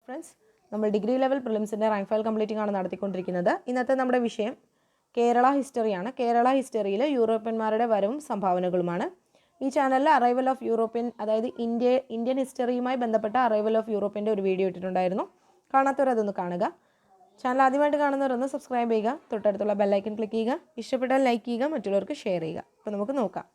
Friends, നമ്മൾ degree level പ്രിലിംസിൻ്റെ rank file completing ആണ് നടത്തിക്കൊണ്ടിരിക്കുന്നത്. ഇന്നത്തെ നമ്മുടെ വിഷയം കേരള ഹിസ്റ്ററിയാണ്. കേരള ഹിസ്റ്ററിയിൽ യൂറോപ്യന്മാരുടെ വരവും സംഭാവനകളുമാണ്. ഈ ചാനലിൽ അറൈവൽ ഓഫ് യൂറോപ്യൻ, അതായത് ഇന്ത്യൻ ഹിസ്റ്ററിയുമായി ബന്ധപ്പെട്ട അറൈവൽ ഓഫ് യൂറോപ്യൻ്റെ ഒരു വീഡിയോ ഇട്ടിട്ടുണ്ടായിരുന്നു. കാണാത്തവരതൊന്ന് കാണുക. ചാനൽ ആദ്യമായിട്ട് കാണുന്നവരൊന്ന് സബ്സ്ക്രൈബ് ചെയ്യുക, തൊട്ടടുത്തുള്ള ബെല്ലൈക്കൺ ക്ലിക്ക് ചെയ്യുക, ഇഷ്ടപ്പെട്ടാൽ ലൈക്ക് ചെയ്യുക, മറ്റുള്ളവർക്ക് ഷെയർ ചെയ്യുക. അപ്പോൾ നമുക്ക് നോക്കാം.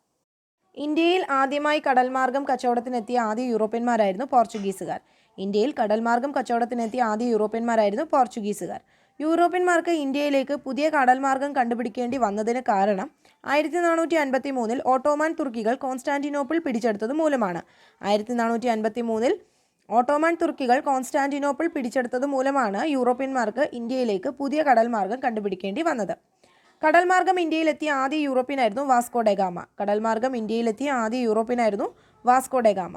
ഇന്ത്യയിൽ ആദ്യമായി കടൽമാർഗം കച്ചവടത്തിനെത്തിയ ആദ്യ യൂറോപ്യന്മാരായിരുന്നു പോർച്ചുഗീസുകാർ. ഇന്ത്യയിൽ കടൽമാർഗം കച്ചവടത്തിനെത്തിയ ആദ്യ യൂറോപ്യന്മാരായിരുന്നു പോർച്ചുഗീസുകാർ. യൂറോപ്യന്മാർക്ക് ഇന്ത്യയിലേക്ക് പുതിയ കടൽമാർഗം കണ്ടുപിടിക്കേണ്ടി വന്നതിന് കാരണം 1453 ഓട്ടോമാൻ തുർക്കികൾ കോൺസ്റ്റാന്റിനോപ്പിൾ പിടിച്ചെടുത്തത് മൂലമാണ്. 1453 ഓട്ടോമാൻ തുർക്കികൾ കോൺസ്റ്റാന്റിനോപ്പിൾ പിടിച്ചെടുത്തത് മൂലമാണ് യൂറോപ്യന്മാർക്ക് ഇന്ത്യയിലേക്ക് പുതിയ കടൽമാർഗം കണ്ടുപിടിക്കേണ്ടി വന്നത്. കടൽമാർഗം ഇന്ത്യയിലെത്തിയ ആദ്യ യൂറോപ്യനായിരുന്നു വാസ്കോ ഡെ ഗാമ. കടൽമാർഗം ഇന്ത്യയിലെത്തിയ ആദ്യ യൂറോപ്യനായിരുന്നു Vasco da gamma.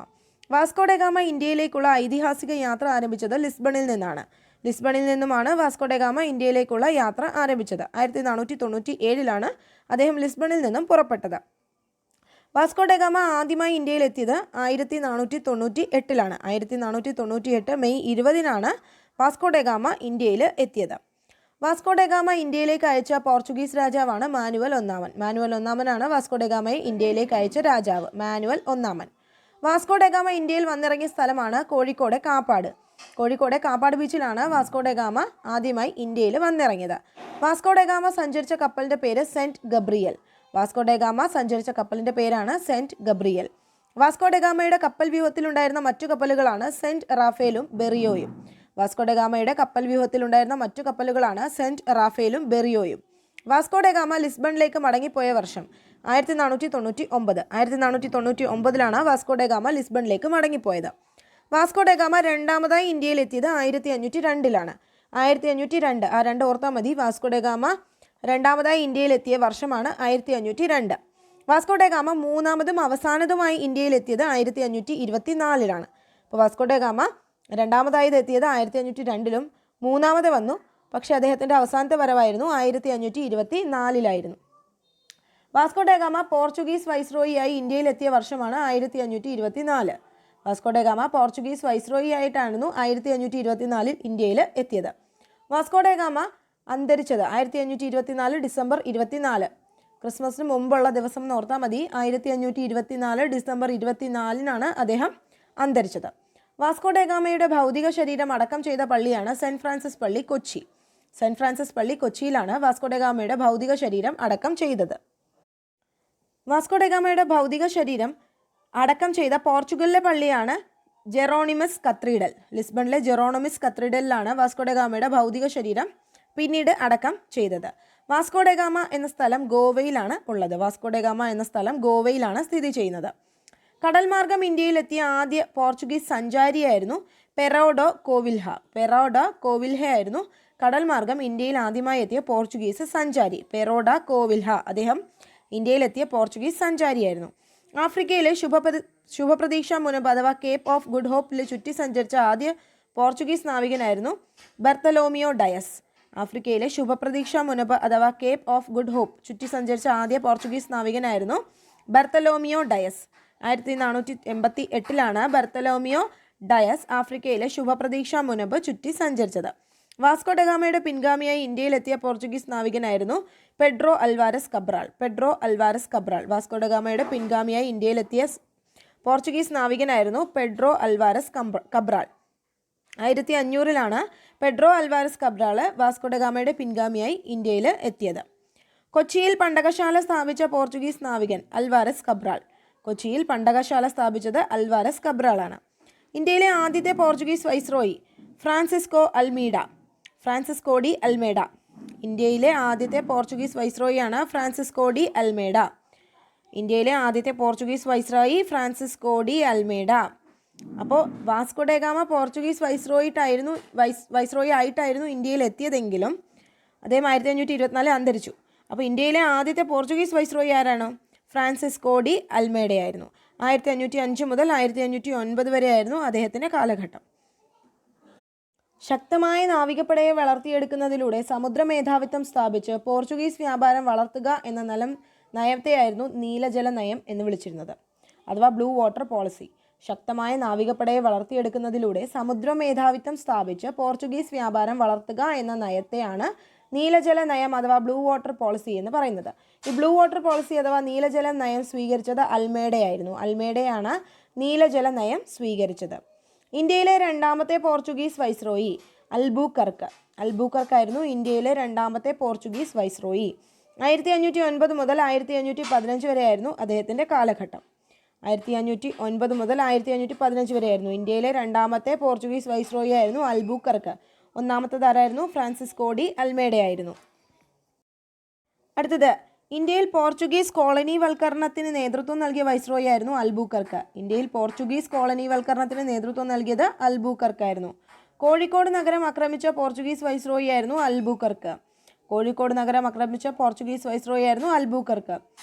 Vasco da gamma ഇന്ത്യയിലേക്കുള്ള ഐതിഹാസിക യാത്ര ആരംഭിച്ചത് ലിസ്ബണിൽ നിന്നാണ്. ലിസ്ബണിൽ നിന്നുമാണ് വാസ്കോ ഡെ ഗാമ ഇന്ത്യയിലേക്കുള്ള യാത്ര ആരംഭിച്ചത്. 1497 അദ്ദേഹം ലിസ്ബണിൽ നിന്നും പുറപ്പെട്ടത്. വാസ്കോ ഡെ ഗാമ ആദ്യമായി ഇന്ത്യയിലെത്തിയത് 1498 1498 മെയ് 20 വാസ്കോ ഡെ ഗാമ ഇന്ത്യയിൽ എത്തിയത്. വാസ്കോ ഡെ ഗാമ ഇന്ത്യയിലേക്ക് അയച്ച പോർച്ചുഗീസ് രാജാവാണ് മാനുവൽ ഒന്നാമൻ. മാനുവൽ ഒന്നാമനാണ് വാസ്കോ ഡെ ഗാമയെ ഇന്ത്യയിലേക്ക് അയച്ച രാജാവ്. മാനുവൽ ഒന്നാമൻ. വാസ്കോ ഡെ ഗാമ ഇന്ത്യയിൽ വന്നിറങ്ങിയ സ്ഥലമാണ് Kozhikode Kappad. Kozhikode Kappad ബീച്ചിലാണ് Vasco da gamma ആദ്യമായി ഇന്ത്യയിൽ വന്നിറങ്ങിയത്. വാസ്കോ ഡെ ഗാമ സഞ്ചരിച്ച കപ്പലിന്റെ പേര് saint Gabriel. Vasco da gamma സഞ്ചരിച്ച കപ്പലിന്റെ പേരാണ് സെന്റ് ഗബ്രിയൽ. വാസ്കോ ഡെ ഗാമയുടെ കപ്പൽ വ്യൂഹത്തിലുണ്ടായിരുന്ന മറ്റു കപ്പലുകളാണ് സെന്റ് റാഫേലും ബെറിയോയും. വാസ്കോ ഡെ ഗാമയുടെ കപ്പൽ വ്യൂഹത്തിലുണ്ടായിരുന്ന മറ്റു കപ്പലുകളാണ് സെന്റ് റാഫേലും ബെറിയോയും. വാസ്കോ ഡെ ഗാമ ലിസ്ബണിലേക്ക് മടങ്ങിപ്പോയ വർഷം 1499. 1499 Vasco da gamma ലിസ്ബണിലേക്ക് മടങ്ങിപ്പോയത്. Vasco da gamma രണ്ടാമതായി ഇന്ത്യയിൽ എത്തിയത് 1502. 1502 ആ രണ്ട് ഓർത്താൽ മതി. വാസ്കോ ഡെ ഗാമ രണ്ടാമതായി ഇന്ത്യയിൽ എത്തിയ വർഷമാണ് 1502. വാസ്കോ ഡെ ഗാമ മൂന്നാമതും അവസാനതുമായി ഇന്ത്യയിൽ എത്തിയത് 1524. അപ്പോൾ വാസ്കോ ഡെ ഗാമ രണ്ടാമതായത് എത്തിയത് 1502 മൂന്നാമത് വന്നു. പക്ഷേ അദ്ദേഹത്തിൻ്റെ അവസാനത്തെ വരവായിരുന്നു 1524. വാസ്കോ ഡെ ഗാമ പോർച്ചുഗീസ് വൈസ്രോയിയായി ഇന്ത്യയിൽ എത്തിയ വർഷമാണ് 1524. Vasco da Gama Portuguese viceroy ആയിട്ടായിരുന്നു 1524 ഇന്ത്യയിൽ എത്തിയത്. വാസ്കോ ഡെ ഗാമ അന്തരിച്ചത് 1524 ഡിസംബർ 24. ക്രിസ്മസിന് മുമ്പുള്ള ദിവസം എന്ന് ഓർത്താൽ മതി. 1524 ഡിസംബർ 24 അദ്ദേഹം അന്തരിച്ചത്. വാസ്കോ ഡെ ഗാമയുടെ ഭൗതിക ശരീരം അടക്കം ചെയ്ത പള്ളിയാണ് സെന്റ് ഫ്രാൻസിസ് പള്ളി, കൊച്ചി. സെന്റ് ഫ്രാൻസിസ് പള്ളി കൊച്ചിയിലാണ് വാസ്കോ ഡെ ഗാമയുടെ ഭൗതിക ശരീരം അടക്കം ചെയ്തത്. വാസ്കോ ഡെ ഗാമയുടെ ഭൗതിക ശരീരം അടക്കം ചെയ്ത പോർച്ചുഗലിലെ പള്ളിയാണ് ജെറോണിമസ് കത്തീഡ്രൽ. ലിസ്ബണിലെ ജെറോണിമസ് കത്തീഡ്രലിലാണ് വാസ്കോ ഡെ ഗാമയുടെ ഭൗതിക ശരീരം പിന്നീട് അടക്കം ചെയ്തത്. വാസ്കോ ഡെ ഗാമ എന്ന സ്ഥലം ഗോവയിലാണ് ഉള്ളത്. വാസ്കോ ഡെ ഗാമ എന്ന സ്ഥലം ഗോവയിലാണ് സ്ഥിതി ചെയ്യുന്നത്. കടൽമാർഗം ഇന്ത്യയിലെത്തിയ ആദ്യ പോർച്ചുഗീസ് സഞ്ചാരിയായിരുന്നു പെറോഡോ കോവിൽഹ. പെറോഡോ കോവിൽഹ ആയിരുന്നു കടൽമാർഗം ഇന്ത്യയിൽ ആദ്യമായി എത്തിയ പോർച്ചുഗീസ് സഞ്ചാരി. പെറോഡ കോവിൽഹ അദ്ദേഹം ഇന്ത്യയിലെത്തിയ പോർച്ചുഗീസ് സഞ്ചാരിയായിരുന്നു. ആഫ്രിക്കയിലെ ശുഭപ്രതീക്ഷ മുനമ്പ് അഥവാ കേപ്പ് ഓഫ് ഗുഡ് ഹോപ്പിൽ ചുറ്റി സഞ്ചരിച്ച ആദ്യ പോർച്ചുഗീസ് നാവികനായിരുന്നു ബർത്തലോമിയോ ഡയസ്. ആഫ്രിക്കയിലെ ശുഭപ്രതീക്ഷ മുനമ്പ് അഥവാ കേപ്പ് ഓഫ് ഗുഡ് ഹോപ്പ് ചുറ്റി സഞ്ചരിച്ച ആദ്യ പോർച്ചുഗീസ് നാവികനായിരുന്നു ബർത്തലോമിയോ ഡയസ്. 1488 ബർത്തലോമിയോ ഡയസ് ആഫ്രിക്കയിലെ ശുഭപ്രതീക്ഷ മുനമ്പ് ചുറ്റി സഞ്ചരിച്ചത്. വാസ്കോ ഡെ ഗാമയുടെ പിൻഗാമിയായി ഇന്ത്യയിലെത്തിയ പോർച്ചുഗീസ് നാവികനായിരുന്നു Pedro Alvares Cabral. Pedro Alvares Cabral Vasco da ഗാമയുടെ പിൻഗാമിയായി ഇന്ത്യയിലെത്തിയ പോർച്ചുഗീസ് നാവികനായിരുന്നു Pedro Alvares Cabral. 1500 Pedro Alvares Cabral Vasco da ഗാമയുടെ പിൻഗാമിയായി ഇന്ത്യയിൽ എത്തിയത്. കൊച്ചിയിൽ പണ്ടകശാല സ്ഥാപിച്ച പോർച്ചുഗീസ് നാവികൻ അൽവാരസ് കബ്രാൾ. കൊച്ചിയിൽ പണ്ടകശാല സ്ഥാപിച്ചത് അൽവാരസ് കബ്രാളാണ്. ഇന്ത്യയിലെ ആദ്യത്തെ Portuguese viceroy Francisco de Almeida. ഇന്ത്യയിലെ ആദ്യത്തെ പോർച്ചുഗീസ് വൈസ്രോയിയാണ് ഫ്രാൻസിസ്കോ ഡി അൽമേഡ. ഇന്ത്യയിലെ ആദ്യത്തെ Portuguese viceroy Francisco de Almeida. അപ്പോൾ Vasco da Gama Portuguese viceroy ആയിട്ടായിരുന്നു ഇന്ത്യയിൽ എത്തിയതെങ്കിലും അദ്ദേഹം 1524 അന്തരിച്ചു. അപ്പോൾ ഇന്ത്യയിലെ ആദ്യത്തെ പോർച്ചുഗീസ് വൈസ്രോയി ആരാണ്? ഫ്രാൻസിസ്കോ ഡി അൽമേഡയായിരുന്നു. 1505 മുതൽ 1509 വരെയായിരുന്നു അദ്ദേഹത്തിൻ്റെ കാലഘട്ടം. ശക്തമായ നാവികപ്പടയെ വളർത്തിയെടുക്കുന്നതിലൂടെ സമുദ്ര മേധാവിത്വം സ്ഥാപിച്ച് പോർച്ചുഗീസ് വ്യാപാരം വളർത്തുക എന്ന നയത്തെയായിരുന്നു നീലജല നയം എന്ന് വിളിച്ചിരുന്നത്, അഥവാ ബ്ലൂ വാട്ടർ പോളിസി. ശക്തമായ നാവികപ്പടയെ വളർത്തിയെടുക്കുന്നതിലൂടെ സമുദ്ര മേധാവിത്വം സ്ഥാപിച്ച് പോർച്ചുഗീസ് വ്യാപാരം വളർത്തുക എന്ന നയത്തെയാണ് നീലജല നയം അഥവാ ബ്ലൂ വാട്ടർ പോളിസി എന്ന് പറയുന്നത്. ഈ ബ്ലൂ വാട്ടർ പോളിസി അഥവാ നീലജല നയം സ്വീകരിച്ചത് അൽമേഡയായിരുന്നു. അൽമേഡയാണ് നീലജല നയം സ്വീകരിച്ചത്. ഇന്ത്യയിലെ രണ്ടാമത്തെ പോർച്ചുഗീസ് വൈസ്രോയി അൽബൂക്കർക്കായിരുന്നു ഇന്ത്യയിലെ രണ്ടാമത്തെ പോർച്ചുഗീസ് വൈസ്രോയി. 1509 മുതൽ 1515 വരെയായിരുന്നു അദ്ദേഹത്തിൻ്റെ കാലഘട്ടം. 1509 മുതൽ 1515 വരെയായിരുന്നു. ഇന്ത്യയിലെ രണ്ടാമത്തെ പോർച്ചുഗീസ് വൈസ്രോയി ആയിരുന്നു അൽബൂക്കർക്ക്. ഒന്നാമത്തേതാരായിരുന്നു? Francisco de അൽമേഡയായിരുന്നു. അടുത്തത്, ഇന്ത്യയിൽ പോർച്ചുഗീസ് കോളനിവൽക്കരണത്തിന് നേതൃത്വം നൽകിയ വൈസ്രോയി ആയിരുന്നു അൽബൂക്കർക്ക്. ഇന്ത്യയിൽ പോർച്ചുഗീസ് കോളനിവൽക്കരണത്തിന് നേതൃത്വം നൽകിയത് അൽബൂക്കർക്കായിരുന്നു. കോഴിക്കോട് നഗരം ആക്രമിച്ച പോർച്ചുഗീസ് വൈസ്രോയി ആയിരുന്നു അൽബൂക്കർക്ക്. കോഴിക്കോട് നഗരം ആക്രമിച്ച പോർച്ചുഗീസ് വൈസ്രോയി ആയിരുന്നു അൽബൂക്കർക്ക്.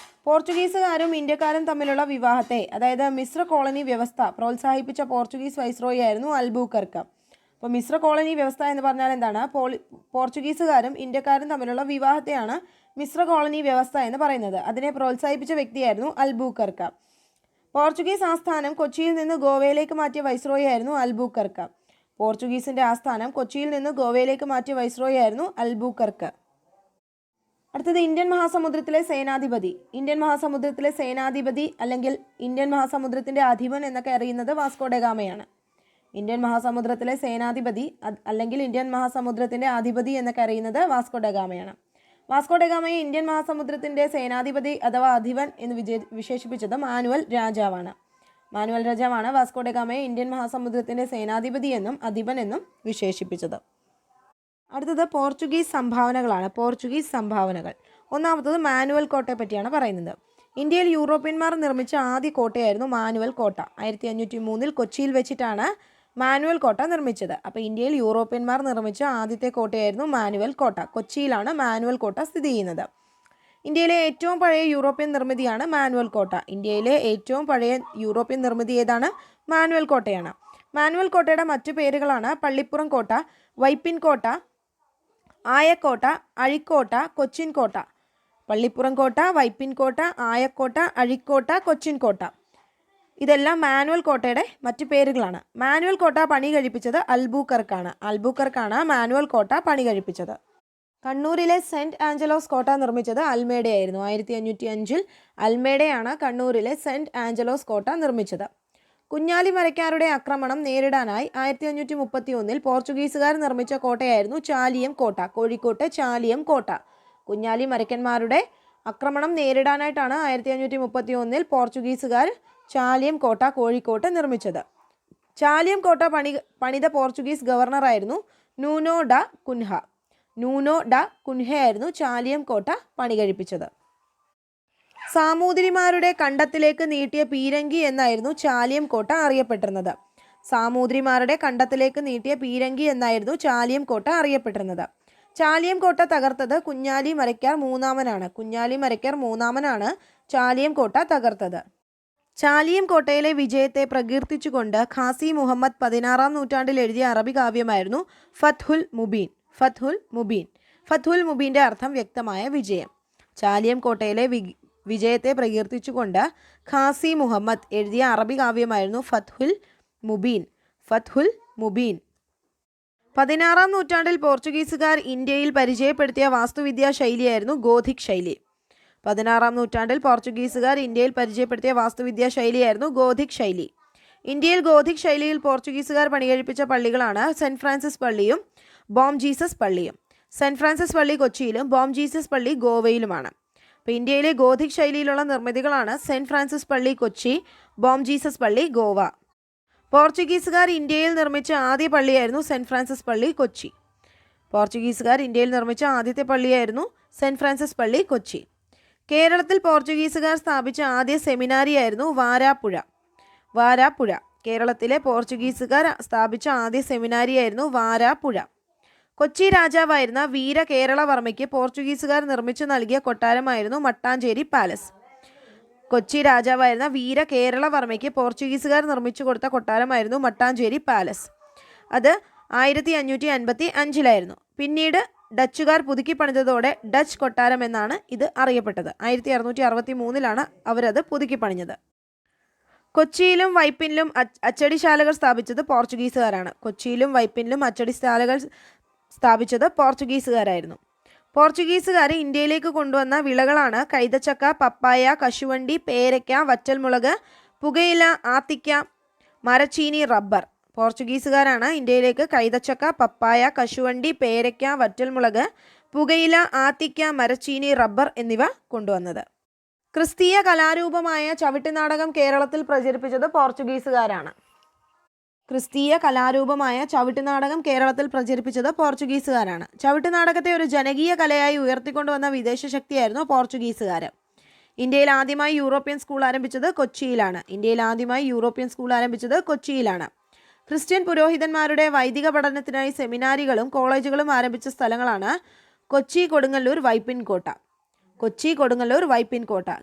പോർച്ചുഗീസുകാരും ഇന്ത്യക്കാരും തമ്മിലുള്ള വിവാഹത്തെ, അതായത് മിശ്ര കോളനി വ്യവസ്ഥ പ്രോത്സാഹിപ്പിച്ച പോർച്ചുഗീസ് വൈസ്രോയി ആയിരുന്നു അൽബൂക്കർക്ക്. അപ്പോൾ മിശ്ര കോളനി വ്യവസ്ഥ എന്ന് പറഞ്ഞാൽ എന്താണ്? പോർച്ചുഗീസുകാരും ഇന്ത്യക്കാരും തമ്മിലുള്ള വിവാഹത്തെയാണ് മിശ്ര കോളനി വ്യവസ്ഥ എന്ന് പറയുന്നത്. അതിനെ പ്രോത്സാഹിപ്പിച്ച വ്യക്തിയായിരുന്നു അൽബൂക്കർക്ക്. പോർച്ചുഗീസ് ആസ്ഥാനം കൊച്ചിയിൽ നിന്ന് ഗോവയിലേക്ക് മാറ്റിയ വൈസ്രോയി ആയിരുന്നു അൽബൂക്കർക്ക്. പോർച്ചുഗീസിന്റെ ആസ്ഥാനം കൊച്ചിയിൽ നിന്ന് ഗോവയിലേക്ക് മാറ്റിയ വൈസ്രോയി ആയിരുന്നു അൽബൂക്കർക്ക്. അടുത്തത്, ഇന്ത്യൻ മഹാസമുദ്രത്തിലെ സേനാധിപതി. ഇന്ത്യൻ മഹാസമുദ്രത്തിലെ സേനാധിപതി അല്ലെങ്കിൽ ഇന്ത്യൻ മഹാസമുദ്രത്തിന്റെ അധിപൻ എന്നൊക്കെ അറിയുന്നത് വാസ്കോ ഡ ഗാമയാണ്. ഇന്ത്യൻ മഹാസമുദ്രത്തിലെ സേനാധിപതി അല്ലെങ്കിൽ ഇന്ത്യൻ മഹാസമുദ്രത്തിന്റെ അധിപതി എന്നൊക്കെ അറിയുന്നത് വാസ്കോ ഡ ഗാമയാണ്. വാസ്കോ ഡ ഗാമയെ ഇന്ത്യൻ മഹാസമുദ്രത്തിന്റെ സേനാധിപതി അഥവാ അധിപൻ എന്ന് വിശേഷിപ്പിച്ചത് മാനുവൽ രാജാവാണ്. മാനുവൽ രാജാവാണ് വാസ്കോ ഡ ഗാമയെ ഇന്ത്യൻ മഹാസമുദ്രത്തിന്റെ സേനാധിപതി എന്നും അധിപൻ എന്നും വിശേഷിപ്പിച്ചത്. അടുത്തത് പോർച്ചുഗീസ് സംഭാവനകളാണ്. പോർച്ചുഗീസ് സംഭാവനകൾ. ഒന്നാമത്തത് മാനുവൽ കോട്ടയെ പറ്റിയാണ് പറയുന്നത്. ഇന്ത്യയിൽ യൂറോപ്യന്മാർ നിർമ്മിച്ച ആദ്യ കോട്ടയായിരുന്നു മാനുവൽ കോട്ട. 1503 കൊച്ചിയിൽ വെച്ചിട്ടാണ് മാനുവൽ കോട്ട നിർമ്മിച്ചത്. അപ്പോൾ ഇന്ത്യയിൽ യൂറോപ്യന്മാർ നിർമ്മിച്ച ആദ്യത്തെ കോട്ടയായിരുന്നു മാനുവൽ കോട്ട. കൊച്ചിയിലാണ് മാനുവൽ കോട്ട സ്ഥിതി ചെയ്യുന്നത്. ഇന്ത്യയിലെ ഏറ്റവും പഴയ യൂറോപ്യൻ നിർമ്മിതിയാണ് മാനുവൽ കോട്ട. ഇന്ത്യയിലെ ഏറ്റവും പഴയ യൂറോപ്യൻ നിർമ്മിതി ഏതാണ്? മാനുവൽ കോട്ടയാണ്. മാനുവൽ കോട്ടയുടെ മറ്റു പേരുകളാണ് പള്ളിപ്പുറം കോട്ട, വൈപ്പിൻ കോട്ട, ആയക്കോട്ട, അഴിക്കോട്ട, കൊച്ചിൻ കോട്ട. പള്ളിപ്പുറം കോട്ട, വൈപ്പിൻ കോട്ട, ആയക്കോട്ട, അഴിക്കോട്ട, കൊച്ചിൻ കോട്ട. ഇതെല്ലാം മാനുവൽ കോട്ടയുടെ മറ്റു പേരുകളാണ്. മാനുവൽ കോട്ട പണി കഴിപ്പിച്ചത് അൽബൂക്കർക്കാണ് മാനുവൽ കോട്ട പണി കഴിപ്പിച്ചത്. കണ്ണൂരിലെ സെൻറ്റ് ആഞ്ചലോസ് കോട്ട നിർമ്മിച്ചത് അൽമേഡയായിരുന്നു. 1505 അൽമേഡയാണ് കണ്ണൂരിലെ സെൻറ്റ് ആഞ്ചലോസ് കോട്ട നിർമ്മിച്ചത്. കുഞ്ഞാലി മരക്കാരുടെ ആക്രമണം നേരിടാനായി 1531 പോർച്ചുഗീസുകാർ നിർമ്മിച്ച കോട്ടയായിരുന്നു ചാലിയം കോട്ട. കോഴിക്കോട്ടെ ചാലിയം കോട്ട. കുഞ്ഞാലി മരക്കന്മാരുടെ ആക്രമണം നേരിടാനായിട്ടാണ് 1531 പോർച്ചുഗീസുകാർ ചാലിയം കോട്ട കോഴിക്കോട്ട് നിർമ്മിച്ചത്. ചാലിയം കോട്ട പണിത പോർച്ചുഗീസ് ഗവർണറായിരുന്നു നൂനോ ഡ കുൻഹയായിരുന്നു ചാലിയം കോട്ട പണി കഴിപ്പിച്ചത്. സാമൂതിരിമാരുടെ കണ്ടത്തിലേക്ക് നീട്ടിയ പീരങ്കി എന്നായിരുന്നു ചാലിയം കോട്ട അറിയപ്പെട്ടിരുന്നത്. സാമൂതിരിമാരുടെ കണ്ടത്തിലേക്ക് നീട്ടിയ പീരങ്കി എന്നായിരുന്നു ചാലിയം കോട്ട അറിയപ്പെട്ടിരുന്നത്. ചാലിയം കോട്ട തകർത്തത് കുഞ്ഞാലി മരക്കാർ മൂന്നാമനാണ് ചാലിയം കോട്ട തകർത്തത്. ചാലിയം കോട്ടയിലെ വിജയത്തെ പ്രകീർത്തിച്ചുകൊണ്ട് ഖാസി മുഹമ്മദ് 16-ാം നൂറ്റാണ്ടിൽ എഴുതിയ അറബി കാവ്യമായിരുന്നു ഫത്ഹുൽ മുബീൻ്റെ അർത്ഥം വ്യക്തമായ വിജയം. ചാലിയം കോട്ടയിലെ വിജയത്തെ പ്രകീർത്തിച്ചുകൊണ്ട് ഖാസി മുഹമ്മദ് എഴുതിയ അറബി കാവ്യമായിരുന്നു ഫത്ഹുൽ മുബീൻ. 16-ാം നൂറ്റാണ്ടിൽ പോർച്ചുഗീസുകാർ ഇന്ത്യയിൽ പരിചയപ്പെടുത്തിയ വാസ്തുവിദ്യാ ശൈലിയായിരുന്നു ഗോഥിക് ശൈലി. 16-ാം നൂറ്റാണ്ടിൽ പോർച്ചുഗീസുകാർ ഇന്ത്യയിൽ പരിചയപ്പെടുത്തിയ വാസ്തുവിദ്യാ ശൈലിയായിരുന്നു ഗോഥിക് ശൈലി. ഇന്ത്യയിൽ ഗോഥിക് ശൈലിയിൽ പോർച്ചുഗീസുകാർ പണികഴിപ്പിച്ച പള്ളികളാണ് സെൻറ്റ് ഫ്രാൻസിസ് പള്ളിയും ബോം ജീസസ് പള്ളിയും. സെൻറ്റ് ഫ്രാൻസിസ് പള്ളി കൊച്ചിയിലും ബോം ജീസസ് പള്ളി ഗോവയിലുമാണ്. അപ്പോൾ ഇന്ത്യയിലെ ഗോഥിക് ശൈലിയിലുള്ള നിർമ്മിതികളാണ് സെൻറ്റ് ഫ്രാൻസിസ് പള്ളി കൊച്ചി, ബോം ജീസസ് പള്ളി ഗോവ. പോർച്ചുഗീസുകാർ ഇന്ത്യയിൽ നിർമ്മിച്ച ആദ്യ പള്ളിയായിരുന്നു സെൻറ്റ് ഫ്രാൻസിസ് പള്ളി കൊച്ചി. പോർച്ചുഗീസുകാർ ഇന്ത്യയിൽ നിർമ്മിച്ച ആദ്യത്തെ പള്ളിയായിരുന്നു സെൻറ്റ് ഫ്രാൻസിസ് പള്ളി കൊച്ചി. കേരളത്തിൽ പോർച്ചുഗീസുകാർ സ്ഥാപിച്ച ആദ്യ സെമിനാരിയായിരുന്നു വാരാപ്പുഴ. കേരളത്തിലെ പോർച്ചുഗീസുകാർ സ്ഥാപിച്ച ആദ്യ സെമിനാരിയായിരുന്നു വാരാപ്പുഴ. കൊച്ചി രാജാവായിരുന്ന വീര കേരളവർമ്മയ്ക്ക് പോർച്ചുഗീസുകാർ നിർമ്മിച്ചു നൽകിയ കൊട്ടാരമായിരുന്നു മട്ടാഞ്ചേരി പാലസ്. കൊച്ചി രാജാവായിരുന്ന വീര കേരളവർമ്മയ്ക്ക് പോർച്ചുഗീസുകാർ നിർമ്മിച്ചു കൊടുത്ത കൊട്ടാരമായിരുന്നു മട്ടാഞ്ചേരി പാലസ്. അത് 1555 പിന്നീട് ഡച്ചുകാർ പുതുക്കി പണിതതോടെ ഡച്ച് കൊട്ടാരം എന്നാണ് ഇത് അറിയപ്പെട്ടത്. 1663 അവരത് പുതുക്കി പണിഞ്ഞത്. കൊച്ചിയിലും വൈപ്പിനിലും അച്ചടിശാലകൾ സ്ഥാപിച്ചത് പോർച്ചുഗീസുകാരാണ്. കൊച്ചിയിലും വൈപ്പിനിലും അച്ചടിശാലകൾ സ്ഥാപിച്ചത് പോർച്ചുഗീസുകാരായിരുന്നു. പോർച്ചുഗീസുകാർ ഇന്ത്യയിലേക്ക് കൊണ്ടുവന്ന വിളകളാണ് കൈതച്ചക്ക, പപ്പായ, കശുവണ്ടി, പേരയ്ക്ക, വറ്റൽമുളക്, പുകയില, ആത്തിക്ക, മരച്ചീനി, റബ്ബർ. പോർച്ചുഗീസുകാരാണ് ഇന്ത്യയിലേക്ക് കൈതച്ചക്ക, പപ്പായ, കശുവണ്ടി, പേരയ്ക്ക, വറ്റൽമുളക്, പുകയില, ആത്തിക്ക, മരച്ചീനി, റബ്ബർ എന്നിവ കൊണ്ടുവന്നത്. ക്രിസ്തീയ കലാരൂപമായ ചവിട്ടുനാടകം കേരളത്തിൽ പ്രചരിപ്പിച്ചത് പോർച്ചുഗീസുകാരാണ്. ക്രിസ്തീയ കലാരൂപമായ ചവിട്ടുനാടകം കേരളത്തിൽ പ്രചരിപ്പിച്ചത് പോർച്ചുഗീസുകാരാണ്. ചവിട്ടുനാടകത്തെ ഒരു ജനകീയ കലയായി ഉയർത്തിക്കൊണ്ടുവന്ന വിദേശ ശക്തിയായിരുന്നു പോർച്ചുഗീസുകാർ. ഇന്ത്യയിൽ ആദ്യമായി യൂറോപ്യൻ സ്കൂൾ ആരംഭിച്ചത് കൊച്ചിയിലാണ്. ക്രിസ്ത്യൻ പുരോഹിതന്മാരുടെ വൈദിക പഠനത്തിനായി സെമിനാരികളും കോളേജുകളും ആരംഭിച്ച സ്ഥലങ്ങളാണ് കൊച്ചി, കൊടുങ്ങല്ലൂർ, വൈപ്പിൻ കോട്ട.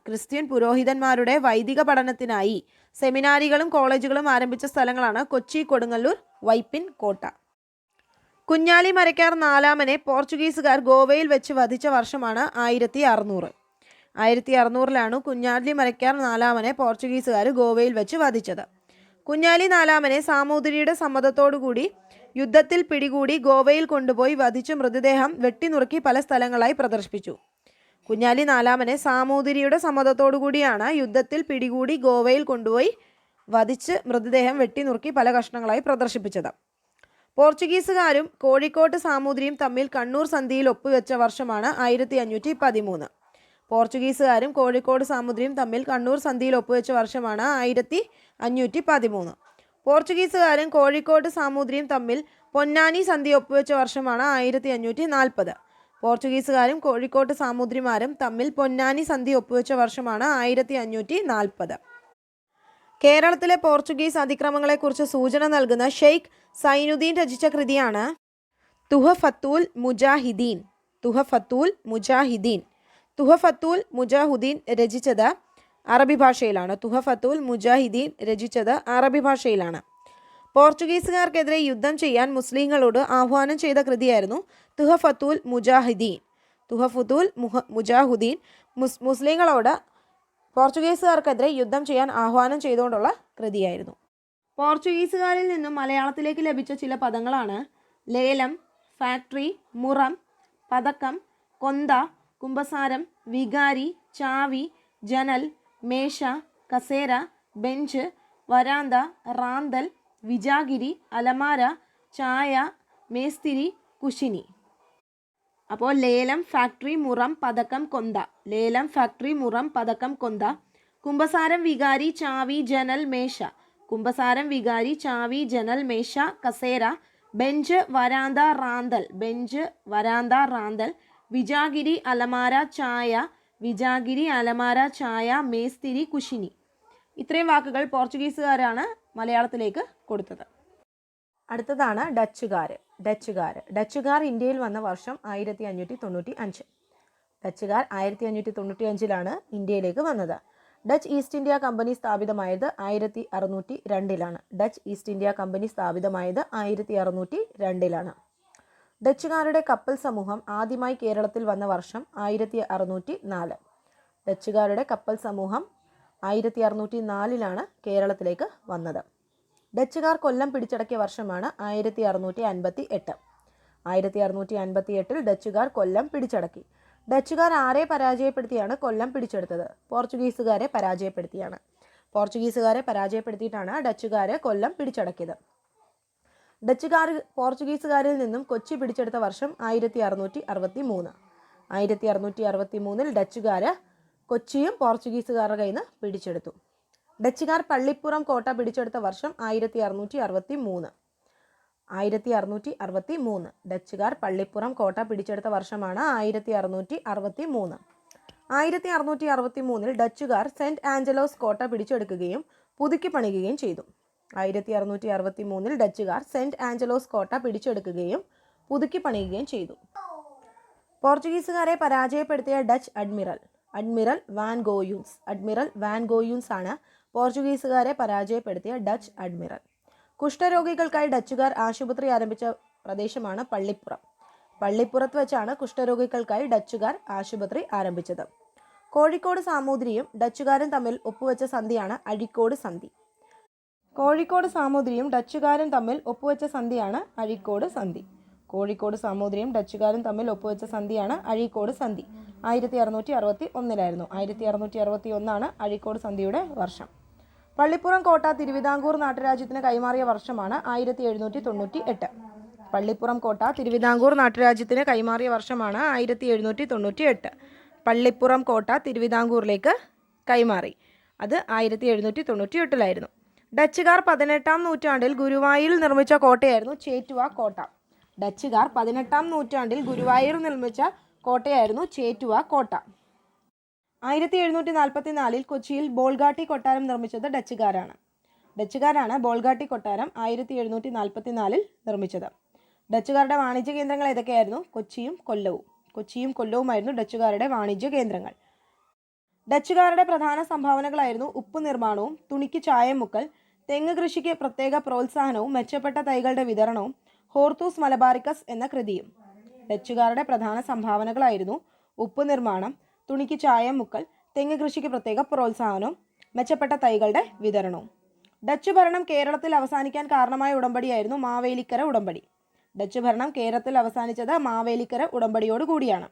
ക്രിസ്ത്യൻ പുരോഹിതന്മാരുടെ വൈദിക പഠനത്തിനായി സെമിനാരികളും കോളേജുകളും ആരംഭിച്ച സ്ഥലങ്ങളാണ് കൊച്ചി, കൊടുങ്ങല്ലൂർ, വൈപ്പിൻ കോട്ട. കുഞ്ഞാലി മരക്കാർ നാലാമനെ പോർച്ചുഗീസുകാർ ഗോവയിൽ വെച്ച് വധിച്ച വർഷമാണ് 1600. 1600 കുഞ്ഞാലി മരക്കാർ നാലാമനെ പോർച്ചുഗീസുകാർ ഗോവയിൽ വെച്ച് വധിച്ചത്. കുഞ്ഞാലി നാലാമനെ സാമൂതിരിയുടെ സമ്മതത്തോടുകൂടി യുദ്ധത്തിൽ പിടികൂടി ഗോവയിൽ കൊണ്ടുപോയി വധിച്ച് മൃതദേഹം വെട്ടിനുറുക്കി പല സ്ഥലങ്ങളായി പ്രദർശിപ്പിച്ചു. കുഞ്ഞാലി നാലാമനെ സാമൂതിരിയുടെ സമ്മതത്തോടുകൂടിയാണ് യുദ്ധത്തിൽ പിടികൂടി ഗോവയിൽ കൊണ്ടുപോയി വധിച്ച് മൃതദേഹം വെട്ടിനുറുക്കി പല കഷ്ണങ്ങളായി പ്രദർശിപ്പിച്ചത്. പോർച്ചുഗീസുകാരും കോഴിക്കോട്ട് സാമൂതിരിയും തമ്മിൽ കണ്ണൂർ സന്ധിയിൽ ഒപ്പുവെച്ച വർഷമാണ് 1513. പോർച്ചുഗീസുകാരും കോഴിക്കോട് സാമൂതിരിയും തമ്മിൽ കണ്ണൂർ സന്ധിയിൽ ഒപ്പുവെച്ച വർഷമാണ് 1513. പോർച്ചുഗീസുകാരും കോഴിക്കോട് സാമൂതിരിയും തമ്മിൽ പൊന്നാനി സന്ധി ഒപ്പുവെച്ച വർഷമാണ് 1540. പോർച്ചുഗീസുകാരും കോഴിക്കോട്ട് സാമൂതിരിമാരും തമ്മിൽ പൊന്നാനി സന്ധി ഒപ്പുവെച്ച വർഷമാണ് 1540. കേരളത്തിലെ പോർച്ചുഗീസ് അതിക്രമങ്ങളെക്കുറിച്ച് സൂചന നൽകുന്ന ഷെയ്ഖ് സൈനുദ്ദീൻ രചിച്ച കൃതിയാണ് തുഹഫത്തുൽ മുജാഹിദീൻ രചിച്ചത് അറബി ഭാഷയിലാണ്. പോർച്ചുഗീസുകാർക്കെതിരെ യുദ്ധം ചെയ്യാൻ മുസ്ലിങ്ങളോട് ആഹ്വാനം ചെയ്ത കൃതിയായിരുന്നു തുഹഫത്തുൽ മുജാഹിദീൻ. മുസ്ലിങ്ങളോട് പോർച്ചുഗീസുകാർക്കെതിരെ യുദ്ധം ചെയ്യാൻ ആഹ്വാനം ചെയ്തുകൊണ്ടുള്ള കൃതിയായിരുന്നു. പോർച്ചുഗീസുകാരിൽ നിന്നും മലയാളത്തിലേക്ക് ലഭിച്ച ചില പദങ്ങളാണ് ലേലം, ഫാക്ടറി, മുറം, പതക്കം, കൊന്ത, കുമ്പസാരം, വികാരി, ചാവി, ജനൽ, മേശ, കസേര, ബെഞ്ച്, വരാന്ത, റാന്തൽ, വിജാഗിരി, അലമാര, ചായ, മേസ്തിരി, കുശിനി. അപ്പോൾ ലേലം, ഫാക്ടറി, മുറം, പതക്കം, കൊന്ത. കുമ്പസാരം, വികാരി, ചാവി, ജനൽ, മേശ. കസേര, ബെഞ്ച്, വരാന്ത, റാന്തൽ. വിജാഗിരി, അലമാര, ചായ, മേസ്തിരി, കുശിനി. ഇത്രയും വാക്കുകൾ പോർച്ചുഗീസുകാരാണ് മലയാളത്തിലേക്ക് കൊടുത്തത്. അടുത്തതാണ് ഡച്ചുകാർ ഇന്ത്യയിൽ വന്ന വർഷം 1595. ഡച്ചുകാർ 1595 ഇന്ത്യയിലേക്ക് വന്നത്. ഡച്ച് ഈസ്റ്റ് ഇന്ത്യ കമ്പനി സ്ഥാപിതമായത് 1602. ഡച്ചുകാരുടെ കപ്പൽ സമൂഹം ആദ്യമായി കേരളത്തിൽ വന്ന വർഷം 1604. ഡച്ചുകാരുടെ കപ്പൽ സമൂഹം 1604 കേരളത്തിലേക്ക് വന്നത്. ഡച്ചുകാർ കൊല്ലം പിടിച്ചടക്കിയ വർഷമാണ് 1658. 1658 ഡച്ചുകാർ കൊല്ലം പിടിച്ചടക്കി. ഡച്ചുകാർ ആരെ പരാജയപ്പെടുത്തിയാണ് കൊല്ലം പിടിച്ചെടുത്തത്? പോർച്ചുഗീസുകാരെ പരാജയപ്പെടുത്തിയിട്ടാണ് ഡച്ചുകാർ കൊല്ലം പിടിച്ചടക്കിയത്. ഡച്ചുകാർ പോർച്ചുഗീസുകാരിൽ നിന്നും കൊച്ചി പിടിച്ചെടുത്ത വർഷം 1663. 1663 ഡച്ചുകാർ കൊച്ചിയും പോർച്ചുഗീസുകാരുടെ കയ്യിൽ നിന്ന് പിടിച്ചെടുത്തു. ഡച്ചുകാർ പള്ളിപ്പുറം കോട്ട പിടിച്ചെടുത്ത വർഷം 1663. 1663 ഡച്ചുകാർ പള്ളിപ്പുറം കോട്ട പിടിച്ചെടുത്ത വർഷമാണ് 1663. 1663 ഡച്ചുകാർ സെന്റ് ആഞ്ചലോസ് കോട്ട പിടിച്ചെടുക്കുകയും പുതുക്കി പണിയുകയും ചെയ്തു. 1663 ഡച്ചുകാർ സെന്റ് ആഞ്ചലോസ് കോട്ട പിടിച്ചെടുക്കുകയും പുതുക്കി പണിയുകയും ചെയ്തു. പോർച്ചുഗീസുകാരെ പരാജയപ്പെടുത്തിയ ഡച്ച് അഡ്മിറൽ വാൻ ഗോയൂൻസ് ആണ് പോർച്ചുഗീസുകാരെ പരാജയപ്പെടുത്തിയ ഡച്ച് അഡ്മിറൽ. കുഷ്ഠരോഗികൾക്കായി ഡച്ചുകാർ ആശുപത്രി ആരംഭിച്ച പ്രദേശമാണ് പള്ളിപ്പുറത്ത് വെച്ചാണ് കുഷ്ഠരോഗികൾക്കായി ഡച്ചുകാർ ആശുപത്രി ആരംഭിച്ചത്. കോഴിക്കോട് സാമൂതിരിയും ഡച്ചുകാരും തമ്മിൽ ഒപ്പുവെച്ച സന്ധിയാണ് അഴീക്കോട് സന്ധി. കോഴിക്കോട് സാമൂതിരിയും ഡച്ചുകാരും തമ്മിൽ ഒപ്പുവെച്ച സന്ധിയാണ് അഴീക്കോട് സന്ധി. കോഴിക്കോട് സാമൂതിരിയും ഡച്ചുകാരും തമ്മിൽ ഒപ്പുവെച്ച സന്ധിയാണ് അഴീക്കോട് സന്ധി. 1661 1661 അഴീക്കോട് സന്ധിയുടെ വർഷം. പള്ളിപ്പുറം കോട്ട തിരുവിതാംകൂർ നാട്ടുരാജ്യത്തിന് കൈമാറിയ വർഷമാണ് 1798. പള്ളിപ്പുറം കോട്ട തിരുവിതാംകൂർ നാട്ടുരാജ്യത്തിന് കൈമാറിയ വർഷമാണ് 1798. പള്ളിപ്പുറം കോട്ട തിരുവിതാംകൂറിലേക്ക് കൈമാറി. അത് 1798 ഡച്ചുകാർ 18-ാം നൂറ്റാണ്ടിൽ ഗുരുവായൂരിൽ നിർമ്മിച്ച കോട്ടയായിരുന്നു ചേറ്റുവ കോട്ട. ഡച്ചുകാർ 18-ാം നൂറ്റാണ്ടിൽ ഗുരുവായൂരിൽ നിർമ്മിച്ച കോട്ടയായിരുന്നു ചേറ്റുവ കോട്ട. 1744 കൊച്ചിയിൽ ബോൾഗാട്ടി കൊട്ടാരം നിർമ്മിച്ചത് ഡച്ചുകാരാണ് ബോൾഗാട്ടി കൊട്ടാരം 1744 നിർമ്മിച്ചത്. ഡച്ചുകാരുടെ വാണിജ്യ കേന്ദ്രങ്ങൾ ഏതൊക്കെയായിരുന്നു? കൊച്ചിയും കൊല്ലവുമായിരുന്നു ഡച്ചുകാരുടെ വാണിജ്യ കേന്ദ്രങ്ങൾ. ഡച്ചുകാരുടെ പ്രധാന സംഭാവനകളായിരുന്നു ഉപ്പ് നിർമ്മാണവും, തുണിക്ക് ചായം മുക്കൽ, തെങ്ങ് കൃഷിക്ക് പ്രത്യേക പ്രോത്സാഹനവും, മെച്ചപ്പെട്ട തൈകളുടെ വിതരണവും, ഹോർത്തൂസ് മലബാറിക്കസ് എന്ന കൃതിയും. ഡച്ചുകാരുടെ പ്രധാന സംഭാവനകളായിരുന്നു ഉപ്പ് നിർമ്മാണം, തുണിക്ക് ചായം മുക്കൽ, തെങ്ങ് കൃഷിക്ക് പ്രത്യേക പ്രോത്സാഹനവും, മെച്ചപ്പെട്ട തൈകളുടെ വിതരണവും. ഡച്ച് ഭരണം കേരളത്തിൽ അവസാനിക്കാൻ കാരണമായ ഉടമ്പടിയായിരുന്നു മാവേലിക്കര ഉടമ്പടി. ഡച്ച് ഭരണം കേരളത്തിൽ അവസാനിച്ചത് മാവേലിക്കര ഉടമ്പടിയോട് കൂടിയാണ്.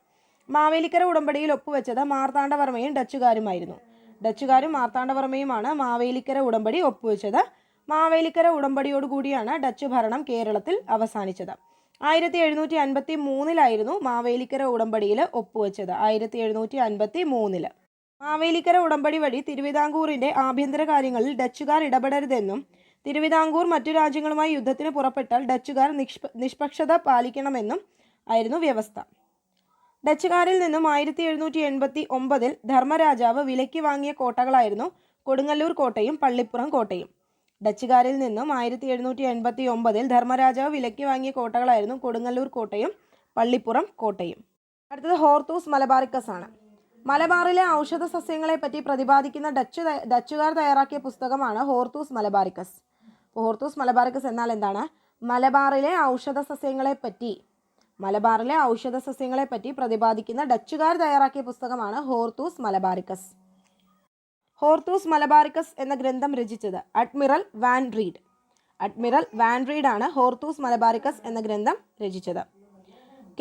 മാവേലിക്കര ഉടമ്പടിയിൽ ഒപ്പുവെച്ചത് മാർത്താണ്ഡവർമ്മയും ഡച്ചുകാരുമായിരുന്നു. ഡച്ചുകാരും മാർത്താണ്ഡവർമ്മയുമാണ് മാവേലിക്കര ഉടമ്പടി ഒപ്പുവെച്ചത്. മാവേലിക്കര ഉടമ്പടിയോടുകൂടിയാണ് ഡച്ച് ഭരണം കേരളത്തിൽ അവസാനിച്ചത്. 1753 മാവേലിക്കര ഉടമ്പടിയിൽ ഒപ്പുവെച്ചത്. 1753 മാവേലിക്കര ഉടമ്പടി വഴി തിരുവിതാംകൂറിന്റെ ആഭ്യന്തര കാര്യങ്ങളിൽ ഡച്ചുകാർ ഇടപെടരുതെന്നും തിരുവിതാംകൂർ മറ്റു രാജ്യങ്ങളുമായി യുദ്ധത്തിന് പുറപ്പെട്ടാൽ ഡച്ചുകാർ നിഷ്പക്ഷത പാലിക്കണമെന്നും ആയിരുന്നു വ്യവസ്ഥ. ഡച്ചുകാരിൽ നിന്നും 1789 ധർമ്മരാജാവ് വിലയ്ക്ക് വാങ്ങിയ കോട്ടകളായിരുന്നു കൊടുങ്ങല്ലൂർ കോട്ടയും പള്ളിപ്പുറം കോട്ടയും. ഡച്ചുകാരിൽ നിന്നും 1789 ധർമ്മരാജാവ് വിലയ്ക്ക് വാങ്ങിയ കോട്ടകളായിരുന്നു കൊടുങ്ങല്ലൂർ കോട്ടയും പള്ളിപ്പുറം കോട്ടയും. അടുത്തത് ഹോർത്തൂസ് മലബാറിക്കസ് ആണ്. മലബാറിലെ ഔഷധ സസ്യങ്ങളെപ്പറ്റി പ്രതിപാദിക്കുന്ന ഡച്ചുകാർ തയ്യാറാക്കിയ പുസ്തകമാണ് ഹോർത്തൂസ് മലബാറിക്കസ്. ഹോർത്തൂസ് മലബാറിക്കസ് എന്നാൽ എന്താണ്? മലബാറിലെ ഔഷധ സസ്യങ്ങളെപ്പറ്റി പ്രതിപാദിക്കുന്ന ഡച്ചുകാർ തയ്യാറാക്കിയ പുസ്തകമാണ് ഹോർത്തൂസ് മലബാറിക്കസ്. ഹോർത്തൂസ് മലബാറിക്കസ് എന്ന ഗ്രന്ഥം രചിച്ചത് അഡ്മിറൽ വാൻ റീഡ് ആണ് ഹോർത്തൂസ് മലബാറിക്കസ് എന്ന ഗ്രന്ഥം രചിച്ചത്.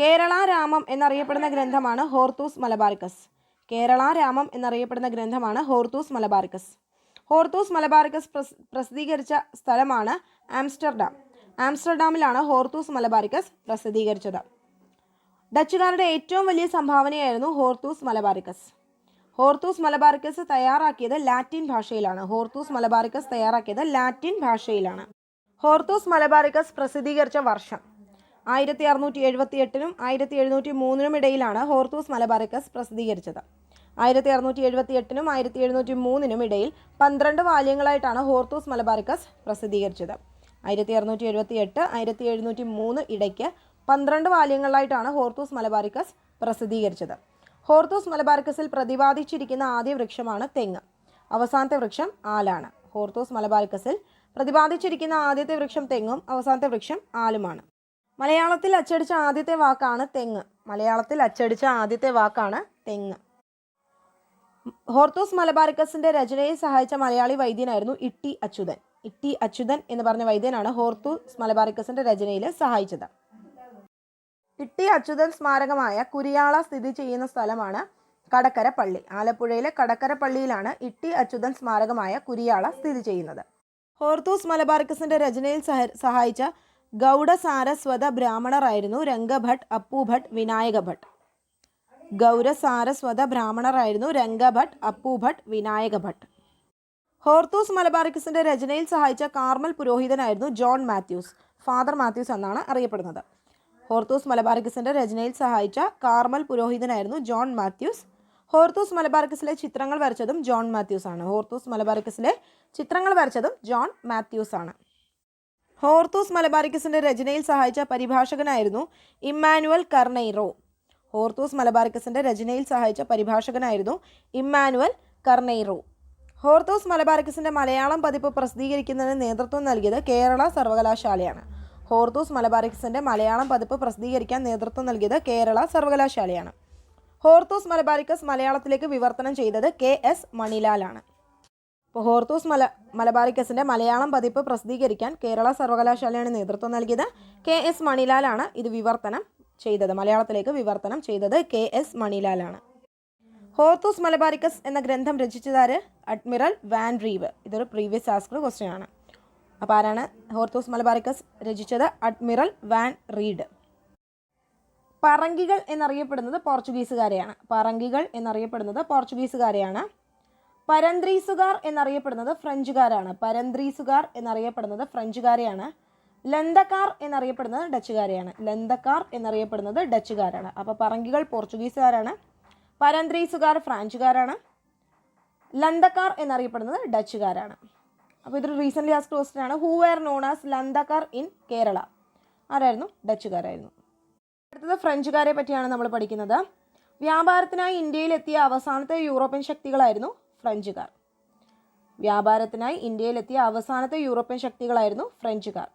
കേരള രാമം എന്നറിയപ്പെടുന്ന ഗ്രന്ഥമാണ് ഹോർത്തൂസ് മലബാറിക്കസ്. ഹോർത്തൂസ് മലബാറിക്കസ് പ്രസിദ്ധീകരിച്ച സ്ഥലമാണ് ആംസ്റ്റർഡാമിലാണ് ഹോർത്തൂസ് മലബാറിക്കസ് പ്രസിദ്ധീകരിച്ചത്. ഡച്ചുകാരുടെ ഏറ്റവും വലിയ സംഭാവനയായിരുന്നു ഹോർത്തൂസ് മലബാറിക്കസ് തയ്യാറാക്കിയത് ലാറ്റിൻ ഭാഷയിലാണ്. ഹോർത്തൂസ് മലബാറിക്കസ് പ്രസിദ്ധീകരിച്ച വർഷം 1678 1703 ഇടയിലാണ് ഹോർത്തൂസ് മലബാറിക്കസ് പ്രസിദ്ധീകരിച്ചത്. 1678 1703 ഇടയിൽ 12 വാല്യങ്ങളായിട്ടാണ് ഹോർത്തൂസ് മലബാറിക്കസ് പ്രസിദ്ധീകരിച്ചത്. 1678 1703 ഇടയ്ക്ക് 12 വാല്യങ്ങളിലായിട്ടാണ് ഹോർത്തൂസ് മലബാറിക്കസ് പ്രസിദ്ധീകരിച്ചത്. ഹോർത്തൂസ് മലബാറിക്കസിൽ പ്രതിപാദിച്ചിരിക്കുന്ന ആദ്യ വൃക്ഷമാണ് തെങ്ങ്. അവസാനത്തെ വൃക്ഷം ആലാണ്. ഹോർത്തൂസ് മലബാറിക്കസിൽ പ്രതിപാദിച്ചിരിക്കുന്ന ആദ്യത്തെ വൃക്ഷം തെങ്ങും അവസാനത്തെ വൃക്ഷം ആലുമാണ്. മലയാളത്തിൽ അച്ചടിച്ച ആദ്യത്തെ വാക്കാണ് തെങ്ങ്. ഹോർത്തൂസ് മലബാറിക്കസിന്റെ രചനയിൽ സഹായിച്ച മലയാളി വൈദ്യനായിരുന്നു ഇട്ടി അച്യുതൻ എന്ന് പറഞ്ഞ വൈദ്യനാണ് ഹോർത്തൂസ് മലബാറിക്കസിന്റെ രചനയിൽ സഹായിച്ചത്. ഇട്ടി അച്യുതൻ സ്മാരകമായ കുരിയാള സ്ഥിതി ചെയ്യുന്ന സ്ഥലമാണ് കടക്കര പള്ളി. ആലപ്പുഴയിലെ കടക്കര പള്ളിയിലാണ് ഇട്ടി അച്യുതൻ സ്മാരകമായ കുരിയാള സ്ഥിതി ചെയ്യുന്നത്. ഹോർത്തൂസ് മലബാറിക്കസിന്റെ രചനയിൽ സഹായിച്ച ഗൗഡ സാരസ്വത ബ്രാഹ്മണരായിരുന്നു രംഗഭട്ട്, അപ്പുഭട്ട്, വിനായകഭട്ട്. ഹോർത്തൂസ് മലബാറിക്കസിന്റെ രചനയിൽ സഹായിച്ച കാർമൽ പുരോഹിതനായിരുന്നു ജോൺ മാത്യൂസ്. ഫാദർ മാത്യൂസ് എന്നാണ് അറിയപ്പെടുന്നത്. ഹോർത്തൂസ് മലബാറിക്കസിന്റെ രചനയിൽ സഹായിച്ച കാർമൽ പുരോഹിതനായിരുന്നു ജോൺ മാത്യൂസ്. ഹോർത്തൂസ് മലബാറിക്കസിലെ ചിത്രങ്ങൾ വരച്ചതും ജോൺ മാത്യൂസ് ആണ്. ഹോർത്തൂസ് മലബാറിക്കസിന്റെ രചനയിൽ സഹായിച്ച പരിഭാഷകനായിരുന്നു ഇമ്മാനുവൽ കർനെയ്റോ. ഹോർത്തൂസ് മലബാറിക്കസിന്റെ മലയാളം പതിപ്പ് പ്രസിദ്ധീകരിക്കുന്നതിന് നേതൃത്വം നൽകിയത് കേരള സർവകലാശാലയാണ്. ഹോർത്തൂസ് മലബാറിക്കസിന്റെ മലയാളം പതിപ്പ് പ്രസിദ്ധീകരിക്കാൻ നേതൃത്വം നൽകിയത് കേരള സർവകലാശാലയാണ്. ഹോർത്തൂസ് മലബാറിക്കസ് മലയാളത്തിലേക്ക് വിവർത്തനം ചെയ്തത് KS മണിലാലാണ്. അപ്പോൾ ഹോർത്തൂസ് മലബാറിക്കസിൻ്റെ മലയാളം പതിപ്പ് പ്രസിദ്ധീകരിക്കാൻ കേരള സർവകലാശാലയാണ് നേതൃത്വം നൽകിയത്. KS മണിലാലാണ് ഇത് വിവർത്തനം ചെയ്തത്. മലയാളത്തിലേക്ക് വിവർത്തനം ചെയ്തത് KS മണിലാലാണ്. ഹോർത്തൂസ് മലബാറിക്കസ് എന്ന ഗ്രന്ഥം രചിച്ചതാര്? Admiral van റീവ്. ഇതൊരു പ്രീവിയസ് ആസ്ക്ഡ് ക്വസ്റ്റ്യൻ ആണ്. അപ്പോൾ ആരാണ് ഹോർത്തൂസ് മലബാറിക്കസ് രചിച്ചത്? Admiral van read. പറങ്കികൾ എന്നറിയപ്പെടുന്നത് പോർച്ചുഗീസുകാരെയാണ്. പറങ്കികൾ എന്നറിയപ്പെടുന്നത് പോർച്ചുഗീസുകാരെയാണ്. പരന്ത്രീസുകാർ എന്നറിയപ്പെടുന്നത് ഫ്രഞ്ചുകാരാണ്. പരന്ത്രീസുകാർ എന്നറിയപ്പെടുന്നത് ഫ്രഞ്ചുകാരെയാണ്. ലന്തക്കാർ എന്നറിയപ്പെടുന്നത് ഡച്ചുകാരെയാണ്. ലന്തക്കാർ എന്നറിയപ്പെടുന്നത് ഡച്ചുകാരാണ്. അപ്പോൾ പറങ്കികൾ പോർച്ചുഗീസുകാരാണ്, പരന്ത്രീസുകാർ ഫ്രാൻസുകാരാണ്, ലന്തക്കാർ എന്നറിയപ്പെടുന്നത് ഡച്ചുകാരാണ്. അപ്പോൾ ഇതൊരു റീസെൻ്റ്ലി ആസ്ക്ഡ് ക്വസ്റ്റ്യൻ ആണ്. ഹൂ വെയർ നോൺ ആസ് ലന്തക്കാർ ഇൻ കേരള? ആരായിരുന്നു? ഡച്ചുകാരായിരുന്നു. അടുത്തത് ഫ്രഞ്ചുകാരെ പറ്റിയാണ് നമ്മൾ പഠിക്കുന്നത്. വ്യാപാരത്തിനായി ഇന്ത്യയിലെത്തിയ അവസാനത്തെ യൂറോപ്യൻ ശക്തികളായിരുന്നു ഫ്രഞ്ചുകാർ. വ്യാപാരത്തിനായി ഇന്ത്യയിലെത്തിയ അവസാനത്തെ യൂറോപ്യൻ ശക്തികളായിരുന്നു ഫ്രഞ്ചുകാർ.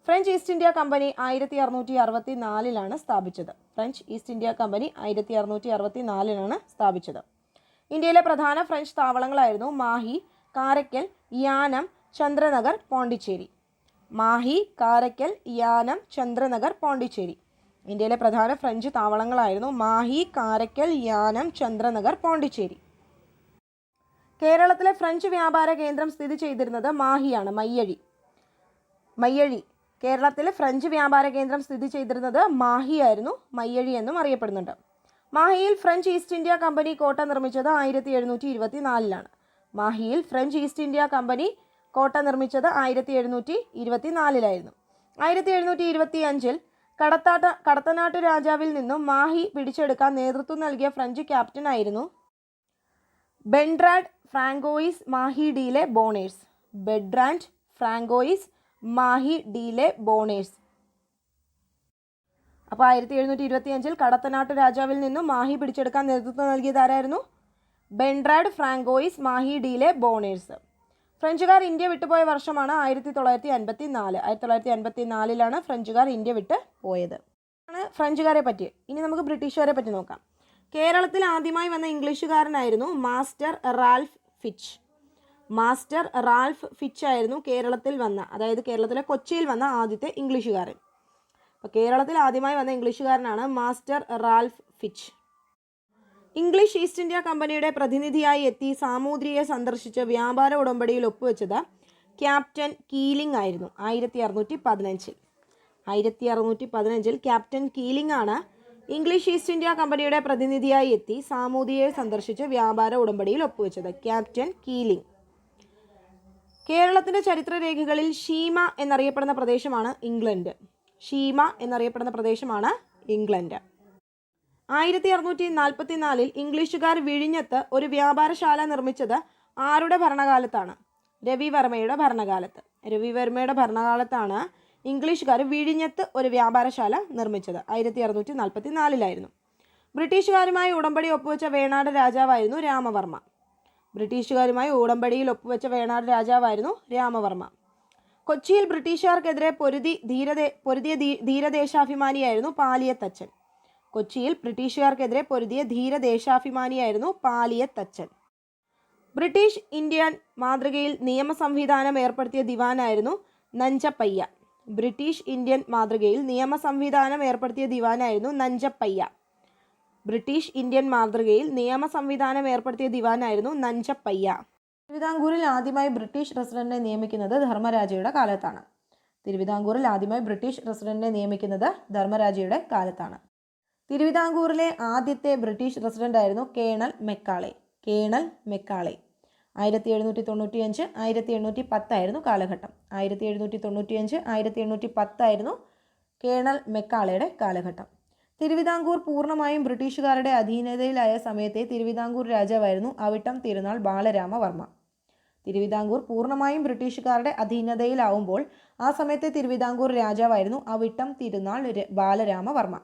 ഫ്രഞ്ച് ഈസ്റ്റ് ഇന്ത്യ കമ്പനി 1664 സ്ഥാപിച്ചത്. ഫ്രഞ്ച് ഈസ്റ്റ് ഇന്ത്യ കമ്പനി 1664 സ്ഥാപിച്ചത്. ഇന്ത്യയിലെ പ്രധാന ഫ്രഞ്ച് താവളങ്ങളായിരുന്നു മാഹി, കാരയ്ക്കൽ, യാനം, ചന്ദ്രനഗർ, പോണ്ടിച്ചേരി. മാഹി, കാരയ്ക്കൽ, യാനം, ചന്ദ്രനഗർ, പോണ്ടിച്ചേരി. ഇന്ത്യയിലെ പ്രധാന ഫ്രഞ്ച് താവളങ്ങളായിരുന്നു മാഹി, കാരയ്ക്കൽ, യാനം, ചന്ദ്രനഗർ, പോണ്ടിച്ചേരി. കേരളത്തിലെ ഫ്രഞ്ച് വ്യാപാര കേന്ദ്രം സ്ഥിതി ചെയ്തിരുന്നത് മാഹിയാണ്. മയ്യഴി. കേരളത്തിലെ ഫ്രഞ്ച് വ്യാപാര കേന്ദ്രം സ്ഥിതി ചെയ്തിരുന്നത് മാഹിയായിരുന്നു. മയ്യഴി എന്നും അറിയപ്പെടുന്നുണ്ട്. മാഹിയിൽ ഫ്രഞ്ച് ഈസ്റ്റ് ഇന്ത്യ കമ്പനി കോട്ട നിർമ്മിച്ചത് 1724. മാഹിയിൽ ഫ്രഞ്ച് ഈസ്റ്റ് ഇന്ത്യ കമ്പനി കോട്ട നിർമ്മിച്ചത് 1724. 1725 കടത്തനാട്ടു രാജാവിൽ നിന്നും മാഹി പിടിച്ചെടുക്കാൻ നേതൃത്വം നൽകിയ ഫ്രഞ്ച് ക്യാപ്റ്റനായിരുന്നു ബെർട്രാൻഡ് ഫ്രാങ്കോയിസ് മാഹി ഡിലെ ബോണേഴ്സ്. ബെർട്രാൻഡ് ഫ്രാങ്കോയിസ് മാഹി ഡിലെ ബോണേഴ്സ്. അപ്പോൾ 1725 കടത്തനാട്ടു രാജാവിൽ നിന്നും മാഹി പിടിച്ചെടുക്കാൻ നേതൃത്വം നൽകിയത് ആരായിരുന്നു? ബെർട്രാൻഡ് ഫ്രാങ്കോയിസ് മാഹി ഡിലെ ബോണേഴ്സ്. ഫ്രഞ്ചുകാർ ഇന്ത്യ വിട്ടുപോയ വർഷമാണ് 1954. 1954 ഫ്രഞ്ചുകാർ ഇന്ത്യ വിട്ട് പോയത്. ആണ് ഫ്രഞ്ചുകാരെ പറ്റി. ഇനി നമുക്ക് ബ്രിട്ടീഷുകാരെ പറ്റി നോക്കാം. കേരളത്തിൽ ആദ്യമായി വന്ന ഇംഗ്ലീഷുകാരനായിരുന്നു master Ralph Fitch. Master Ralph Fitch ആയിരുന്നു കേരളത്തിൽ വന്ന, അതായത് കേരളത്തിലെ കൊച്ചിയിൽ വന്ന ആദ്യത്തെ ഇംഗ്ലീഷുകാരൻ. അപ്പോൾ കേരളത്തിൽ ആദ്യമായി വന്ന ഇംഗ്ലീഷുകാരനാണ് master Ralph Fitch. English East India കമ്പനിയുടെ പ്രതിനിധിയായി എത്തി സാമൂതിരിയെ സന്ദർശിച്ച് വ്യാപാര ഉടമ്പടിയിൽ ഒപ്പുവെച്ചത് ക്യാപ്റ്റൻ കീലിംഗ് ആയിരുന്നു. 1615. 1615 ക്യാപ്റ്റൻ കീലിംഗ് ആണ് ഇംഗ്ലീഷ് ഈസ്റ്റ് ഇന്ത്യ കമ്പനിയുടെ പ്രതിനിധിയായി എത്തി സാമൂതിരിയെ സന്ദർശിച്ച് വ്യാപാര ഉടമ്പടിയിൽ ഒപ്പുവെച്ചത്. Captain Keeling. കേരളത്തിൻ്റെ ചരിത്രരേഖകളിൽ ഷീമ എന്നറിയപ്പെടുന്ന പ്രദേശമാണ് ഇംഗ്ലണ്ട്. ഷീമ എന്നറിയപ്പെടുന്ന പ്രദേശമാണ് ഇംഗ്ലണ്ട്. 1644 ഇംഗ്ലീഷുകാർ വിഴിഞ്ഞത്ത് ഒരു വ്യാപാരശാല നിർമ്മിച്ചത് ആരുടെ ഭരണകാലത്താണ്? രവിവർമ്മയുടെ ഭരണകാലത്ത്. രവിവർമ്മയുടെ ഭരണകാലത്താണ് ഇംഗ്ലീഷുകാർ വിഴിഞ്ഞത്ത് ഒരു വ്യാപാരശാല നിർമ്മിച്ചത്. 1644. ബ്രിട്ടീഷുകാരുമായി ഉടമ്പടി ഒപ്പുവെച്ച വേണാട് രാജാവായിരുന്നു രാമവർമ്മ. ബ്രിട്ടീഷുകാരുമായി ഉടമ്പടിയിൽ ഒപ്പുവെച്ച വേണാട് രാജാവായിരുന്നു രാമവർമ്മ. കൊച്ചിയിൽ ബ്രിട്ടീഷുകാർക്കെതിരെ പൊരുതിയ ധീരദേശാഭിമാനിയായിരുന്നു പാലിയത്തച്ചൻ. കൊച്ചിയിൽ ബ്രിട്ടീഷുകാർക്കെതിരെ പൊരുതിയ ധീരദേശാഭിമാനിയായിരുന്നു പാലിയത്തച്ചൻ. ബ്രിട്ടീഷ് ഇന്ത്യൻ മാതൃകയിൽ നിയമ സംവിധാനം ഏർപ്പെടുത്തിയ ദിവാനായിരുന്നു നഞ്ചപ്പയ്യ. ബ്രിട്ടീഷ് ഇന്ത്യൻ മാതൃകയിൽ നിയമ സംവിധാനം ഏർപ്പെടുത്തിയ ദിവാനായിരുന്നു നഞ്ചപ്പയ്യ. ബ്രിട്ടീഷ് ഇന്ത്യൻ മാതൃകയിൽ നിയമ സംവിധാനം ഏർപ്പെടുത്തിയ ദിവാനായിരുന്നു നഞ്ചപ്പയ്യ. തിരുവിതാംകൂറിൽ ആദ്യമായി ബ്രിട്ടീഷ് റെസിഡന്റിനെ നിയമിക്കുന്നത് ധർമ്മരാജയുടെ കാലത്താണ്. തിരുവിതാംകൂറിൽ ആദ്യമായി ബ്രിട്ടീഷ് റെസിഡന്റിനെ നിയമിക്കുന്നത് ധർമ്മരാജയുടെ കാലത്താണ്. തിരുവിതാംകൂറിലെ ആദ്യത്തെ ബ്രിട്ടീഷ് റെസിഡന്റ് ആയിരുന്നു കേണൽ മെക്കാളെ. Colonel Macaulay. 1795 1810 ആയിരുന്നു കാലഘട്ടം. 1795 1810 ആയിരുന്നു കേണൽ മെക്കാളയുടെ കാലഘട്ടം. തിരുവിതാംകൂർ പൂർണ്ണമായും ബ്രിട്ടീഷുകാരുടെ അധീനതയിലായ സമയത്തെ തിരുവിതാംകൂർ രാജാവായിരുന്നു അവിട്ടം തിരുനാൾ ബാലരാമവർമ്മ. തിരുവിതാംകൂർ പൂർണ്ണമായും ബ്രിട്ടീഷുകാരുടെ അധീനതയിലാവുമ്പോൾ ആ സമയത്തെ തിരുവിതാംകൂർ രാജാവായിരുന്നു അവിട്ടം തിരുനാൾ ബാലരാമവർമ്മ.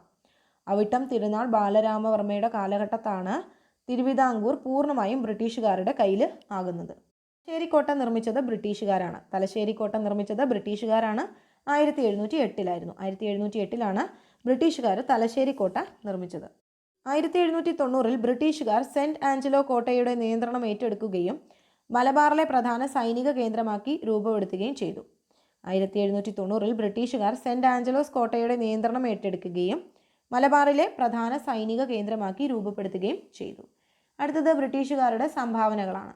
അവിട്ടം തിരുനാൾ ബാലരാമവർമ്മയുടെ കാലഘട്ടത്താണ് തിരുവിതാംകൂർ പൂർണ്ണമായും ബ്രിട്ടീഷുകാരുടെ കയ്യിൽ ആകുന്നത്. തലശ്ശേരിക്കോട്ട നിർമ്മിച്ചത് ബ്രിട്ടീഷുകാരാണ്. തലശ്ശേരിക്കോട്ട നിർമ്മിച്ചത് ബ്രിട്ടീഷുകാരാണ്. 1708 1708 ബ്രിട്ടീഷുകാർ തലശ്ശേരിക്കോട്ട നിർമ്മിച്ചത്. 1790 ബ്രിട്ടീഷുകാർ സെൻറ്റ് ആഞ്ചലോ കോട്ടയുടെ നിയന്ത്രണം ഏറ്റെടുക്കുകയും മലബാറിലെ പ്രധാന സൈനിക കേന്ദ്രമാക്കി രൂപപ്പെടുത്തുകയും ചെയ്തു. 1790 ബ്രിട്ടീഷുകാർ സെൻറ്റ് ആഞ്ചലോസ് കോട്ടയുടെ നിയന്ത്രണം ഏറ്റെടുക്കുകയും മലബാറിലെ പ്രധാന സൈനിക കേന്ദ്രമാക്കി രൂപപ്പെടുത്തുകയും ചെയ്തു. അടുത്തത് ബ്രിട്ടീഷുകാരുടെ സംഭാവനകളാണ്.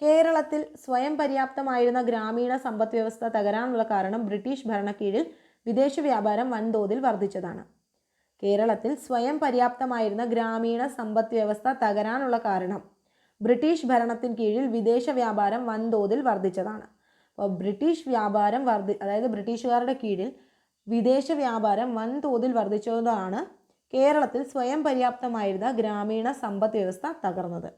കേരളത്തിൽ സ്വയം പര്യാപ്തമായിരുന്ന ഗ്രാമീണ സമ്പദ് വ്യവസ്ഥ തകരാനുള്ള കാരണം ബ്രിട്ടീഷ് ഭരണക്കീഴിൽ വിദേശ വ്യാപാരം വൻതോതിൽ വർദ്ധിച്ചതാണ്. കേരളത്തിൽ സ്വയം പര്യാപ്തമായിരുന്ന ഗ്രാമീണ സമ്പദ് വ്യവസ്ഥ തകരാനുള്ള കാരണം ബ്രിട്ടീഷ് ഭരണത്തിന് കീഴിൽ വിദേശ വ്യാപാരം വൻതോതിൽ വർദ്ധിച്ചതാണ്. അപ്പോൾ ബ്രിട്ടീഷ് വ്യാപാരം അതായത് ബ്രിട്ടീഷുകാരുടെ കീഴിൽ വിദേശ വ്യാപാരം വൻതോതിൽ വർദ്ധിച്ചതാണ് കേരളത്തിൽ സ്വയം പര്യാപ്തമായിരുന്ന ഗ്രാമീണ സമ്പദ് വ്യവസ്ഥ തകർന്നത്.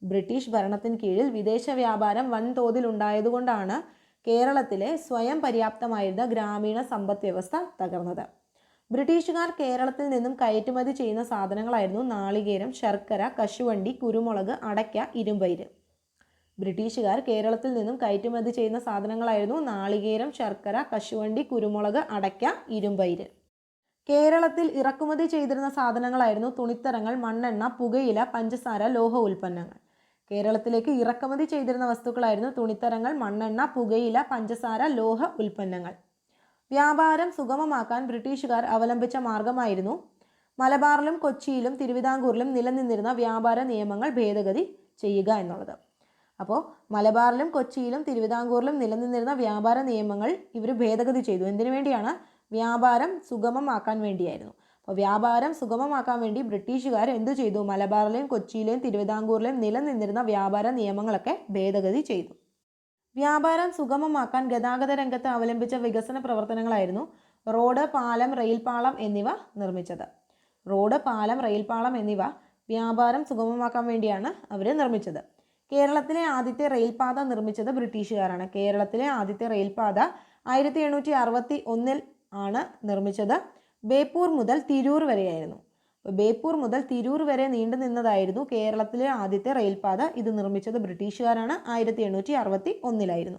ബ്രിട്ടീഷ് ഭരണത്തിന് കീഴിൽ വിദേശ വ്യാപാരം വൻതോതിൽ ഉണ്ടായതുകൊണ്ടാണ് കേരളത്തിലെ സ്വയം പര്യാപ്തമായിരുന്ന ഗ്രാമീണ സമ്പദ് വ്യവസ്ഥ തകർന്നത്. ബ്രിട്ടീഷുകാർ കേരളത്തിൽ നിന്നും കയറ്റുമതി ചെയ്യുന്ന സാധനങ്ങളായിരുന്നു നാളികേരം, ശർക്കര, കശുവണ്ടി, കുരുമുളക്, അടയ്ക്ക, ഇരുമ്പയിര്. ബ്രിട്ടീഷുകാർ കേരളത്തിൽ നിന്നും കയറ്റുമതി ചെയ്യുന്ന സാധനങ്ങളായിരുന്നു നാളികേരം, ശർക്കര, കശുവണ്ടി, കുരുമുളക്, അടയ്ക്ക, ഇരുമ്പയിര്. കേരളത്തിൽ ഇറക്കുമതി ചെയ്തിരുന്ന സാധനങ്ങളായിരുന്നു തുണിത്തരങ്ങൾ, മണ്ണെണ്ണ, പുകയില, പഞ്ചസാര, ലോഹ ഉൽപ്പന്നങ്ങൾ. കേരളത്തിലേക്ക് ഇറക്കുമതി ചെയ്തിരുന്ന വസ്തുക്കളായിരുന്നു തുണിത്തരങ്ങൾ, മണ്ണെണ്ണ, പുകയില, പഞ്ചസാര, ലോഹ ഉൽപ്പന്നങ്ങൾ. വ്യാപാരം സുഗമമാക്കാൻ ബ്രിട്ടീഷുകാർ അവലംബിച്ച മാർഗമായിരുന്നു മലബാറിലും കൊച്ചിയിലും തിരുവിതാംകൂറിലും നിലനിന്നിരുന്ന വ്യാപാര നിയമങ്ങൾ ഭേദഗതി ചെയ്യുക എന്നുള്ളത്. അപ്പോൾ മലബാറിലും കൊച്ചിയിലും തിരുവിതാംകൂറിലും നിലനിന്നിരുന്ന വ്യാപാര നിയമങ്ങൾ ഇവർ ഭേദഗതി ചെയ്തു. എന്തിനു വേണ്ടിയാണ്? വ്യാപാരം സുഗമമാക്കാൻ വേണ്ടിയായിരുന്നു. അപ്പോൾ വ്യാപാരം സുഗമമാക്കാൻ വേണ്ടി ബ്രിട്ടീഷുകാർ എന്തു ചെയ്തു? മലബാറിലെയും കൊച്ചിയിലെയും തിരുവിതാംകൂറിലെയും നിലനിന്നിരുന്ന വ്യാപാര നിയമങ്ങളൊക്കെ ഭേദഗതി ചെയ്തു. വ്യാപാരം സുഗമമാക്കാൻ ഗതാഗത രംഗത്ത് അവലംബിച്ച വികസന പ്രവർത്തനങ്ങളായിരുന്നു റോഡ്, പാലം, റെയിൽപാളം എന്നിവ നിർമ്മിച്ചത്. റോഡ്, പാലം, റെയിൽപാളം എന്നിവ വ്യാപാരം സുഗമമാക്കാൻ വേണ്ടിയാണ് അവർ നിർമ്മിച്ചത്. കേരളത്തിലെ ആദ്യത്തെ റെയിൽപാത നിർമ്മിച്ചത് ബ്രിട്ടീഷുകാരാണ്. കേരളത്തിലെ ആദ്യത്തെ റെയിൽപാത 1761 ആണ് നിർമ്മിച്ചത്. ബേപ്പൂർ മുതൽ തിരൂർ വരെയായിരുന്നു. ബേപ്പൂർ മുതൽ തിരൂർ വരെ നീണ്ടു നിന്നതായിരുന്നു കേരളത്തിലെ ആദ്യത്തെ റെയിൽപാത. ഇത് നിർമ്മിച്ചത് ബ്രിട്ടീഷുകാരാണ്. 1761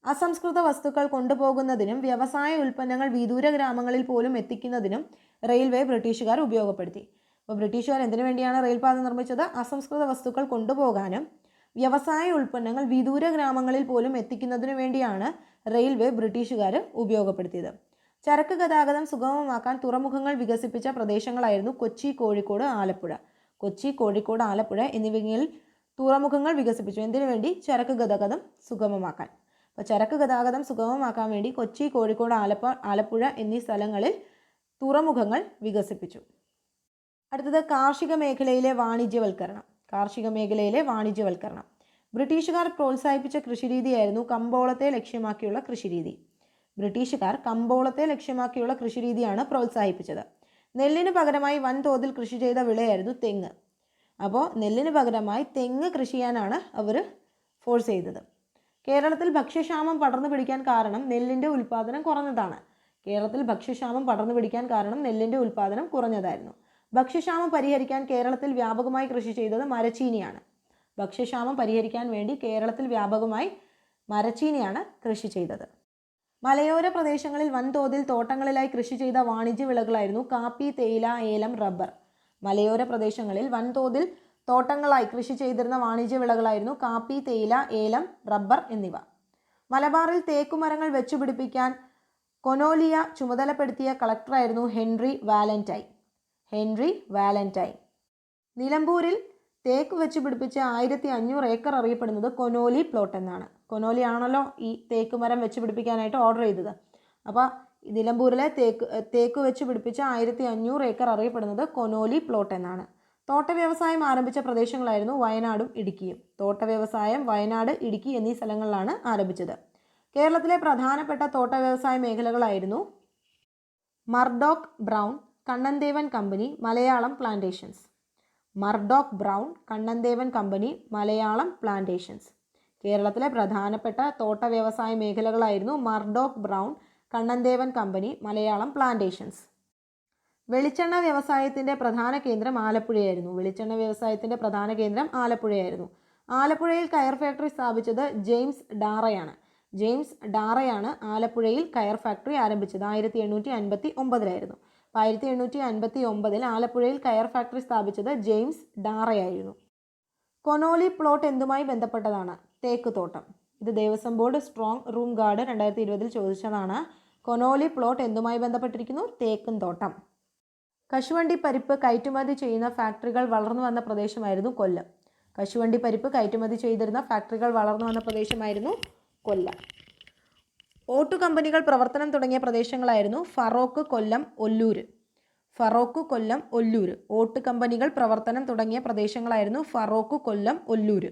അസംസ്കൃത വസ്തുക്കൾ കൊണ്ടുപോകുന്നതിനും വ്യവസായ ഉൽപ്പന്നങ്ങൾ വിദൂര ഗ്രാമങ്ങളിൽ പോലും എത്തിക്കുന്നതിനും റെയിൽവേ ബ്രിട്ടീഷുകാർ ഉപയോഗപ്പെടുത്തി. അപ്പോൾ ബ്രിട്ടീഷുകാർ എന്തിനു വേണ്ടിയാണ് റെയിൽപാത നിർമ്മിച്ചത്? അസംസ്കൃത വസ്തുക്കൾ കൊണ്ടുപോകാനും വ്യവസായ ഉൽപ്പന്നങ്ങൾ വിദൂര ഗ്രാമങ്ങളിൽ പോലും എത്തിക്കുന്നതിനു വേണ്ടിയാണ് റെയിൽവേ ബ്രിട്ടീഷുകാർ ഉപയോഗപ്പെടുത്തിയത്. ചരക്ക് ഗതാഗതം സുഗമമാക്കാൻ തുറമുഖങ്ങൾ വികസിപ്പിച്ച പ്രദേശങ്ങളായിരുന്നു കൊച്ചി, കോഴിക്കോട്, ആലപ്പുഴ. കൊച്ചി, കോഴിക്കോട്, ആലപ്പുഴ എന്നിവയിൽ തുറമുഖങ്ങൾ വികസിപ്പിച്ചു. എന്തിനു വേണ്ടി? ചരക്ക് ഗതാഗതം സുഗമമാക്കാൻ. അപ്പോൾ ചരക്ക് ഗതാഗതം സുഗമമാക്കാൻ വേണ്ടി കൊച്ചി, കോഴിക്കോട്, ആലപ്പുഴ എന്നീ സ്ഥലങ്ങളിൽ തുറമുഖങ്ങൾ വികസിപ്പിച്ചു. അടുത്തത് കാർഷിക മേഖലയിലെ വാണിജ്യവൽക്കരണം. കാർഷിക മേഖലയിലെ വാണിജ്യവൽക്കരണം. ബ്രിട്ടീഷുകാർ പ്രോത്സാഹിപ്പിച്ച കൃഷിരീതിയായിരുന്നു കമ്പോളത്തെ ലക്ഷ്യമാക്കിയുള്ള കൃഷിരീതി. ബ്രിട്ടീഷുകാർ കമ്പോളത്തെ ലക്ഷ്യമാക്കിയുള്ള കൃഷിരീതിയാണ് പ്രോത്സാഹിപ്പിച്ചത്. നെല്ലിന് പകരമായി വൻതോതിൽ കൃഷി ചെയ്ത വിളയായിരുന്നു തെങ്ങ്. അപ്പോൾ നെല്ലിന് പകരമായി തെങ്ങ് കൃഷി ചെയ്യാനാണ് അവർ ഫോഴ്സ് ചെയ്തത്. കേരളത്തിൽ ഭക്ഷ്യക്ഷാമം പടർന്നു പിടിക്കാൻ കാരണം നെല്ലിൻ്റെ ഉൽപ്പാദനം കുറഞ്ഞതാണ്. കേരളത്തിൽ ഭക്ഷ്യക്ഷാമം പടർന്നു പിടിക്കാൻ കാരണം നെല്ലിൻ്റെ ഉൽപ്പാദനം കുറഞ്ഞതായിരുന്നു. ഭക്ഷ്യക്ഷാമം പരിഹരിക്കാൻ കേരളത്തിൽ വ്യാപകമായി കൃഷി ചെയ്തത് മരച്ചീനിയാണ്. ഭക്ഷ്യക്ഷാമം പരിഹരിക്കാൻ വേണ്ടി കേരളത്തിൽ വ്യാപകമായി മരച്ചീനിയാണ് കൃഷി ചെയ്തത്. മലയോര പ്രദേശങ്ങളിൽ വൻതോതിൽ തോട്ടങ്ങളിലായി കൃഷി ചെയ്ത വാണിജ്യ വിളകളായിരുന്നു കാപ്പി, തേയില, ഏലം, റബ്ബർ. മലയോര പ്രദേശങ്ങളിൽ വൻതോതിൽ തോട്ടങ്ങളായി കൃഷി ചെയ്തിരുന്ന വാണിജ്യ വിളകളായിരുന്നു കാപ്പി, തേയില, ഏലം, റബ്ബർ എന്നിവ. മലബാറിൽ തേക്കുമരങ്ങൾ വെച്ചുപിടിപ്പിക്കാൻ കൊനോലിയ ചുമതലപ്പെടുത്തിയ കളക്ടറായിരുന്നു ഹെൻറി വാലന്റൈൻ. നിലമ്പൂരിൽ തേക്ക് വെച്ച് പിടിപ്പിച്ച 1500 ഏക്കർ അറിയപ്പെടുന്നത് കൊനോലി പ്ലോട്ട് എന്നാണ്. കൊനോലി ആണല്ലോ ഈ തേക്ക് മരം വെച്ച് പിടിപ്പിക്കാനായിട്ട് ഓർഡർ ചെയ്തത്. അപ്പോൾ നിലമ്പൂരിലെ തേക്ക് വെച്ച് പിടിപ്പിച്ച 1500 ഏക്കർ അറിയപ്പെടുന്നത് കൊനോലി പ്ലോട്ട് എന്നാണ്. തോട്ട വ്യവസായം ആരംഭിച്ച പ്രദേശങ്ങളായിരുന്നു വയനാടും ഇടുക്കിയും. തോട്ട വ്യവസായം വയനാട്, ഇടുക്കി എന്നീ സ്ഥലങ്ങളിലാണ് ആരംഭിച്ചത്. കേരളത്തിലെ പ്രധാനപ്പെട്ട തോട്ട വ്യവസായ മേഖലകളായിരുന്നു Murdoch Brown, Kannan Devan company, Malayalam plantations. Murdoch Brown, Kannan Devan company, Malayalam plantations. കേരളത്തിലെ പ്രധാനപ്പെട്ട തോട്ട വ്യവസായ മേഖലകളായിരുന്നു Murdoch Brown, Kannan Devan company, Malayalam plantations. വെളിച്ചെണ്ണ വ്യവസായത്തിൻ്റെ പ്രധാന കേന്ദ്രം ആലപ്പുഴയായിരുന്നു. ആലപ്പുഴയിൽ കയർ ഫാക്ടറി സ്ഥാപിച്ചത് ജെയിംസ് ഡാറയാണ്. ആലപ്പുഴയിൽ കയർ ഫാക്ടറി ആരംഭിച്ചത് 1859 1859 ആലപ്പുഴയിൽ കയർ ഫാക്ടറി സ്ഥാപിച്ചത് ജെയിംസ് ഡാറയായിരുന്നു. കൊനോലി പ്ലോട്ട് എന്തുമായി ബന്ധപ്പെട്ടതാണ്? തേക്ക് തോട്ടം. ഇത് Devaswom board strong room guard 2020 ചോദിച്ചതാണ്. കൊനോലി പ്ലോട്ട് എന്തുമായി ബന്ധപ്പെട്ടിരിക്കുന്നു? തേക്കും തോട്ടം. കശുവണ്ടി പരിപ്പ് കയറ്റുമതി ചെയ്യുന്ന ഫാക്ടറികൾ വളർന്നു വന്ന പ്രദേശമായിരുന്നു കൊല്ലം. കശുവണ്ടി പരിപ്പ് കയറ്റുമതി ചെയ്തിരുന്ന ഫാക്ടറികൾ വളർന്നു വന്ന പ്രദേശമായിരുന്നു കൊല്ലം. ഓട്ടു കമ്പനികൾ പ്രവർത്തനം തുടങ്ങിയ പ്രദേശങ്ങളായിരുന്നു ഫറോക്ക്, കൊല്ലം, ഒല്ലൂര്. ഫറോക്ക്, കൊല്ലം, ഒല്ലൂര്. ഓട്ട് കമ്പനികൾ പ്രവർത്തനം തുടങ്ങിയ പ്രദേശങ്ങളായിരുന്നു ഫറോക്ക്, കൊല്ലം, ഒല്ലൂര്.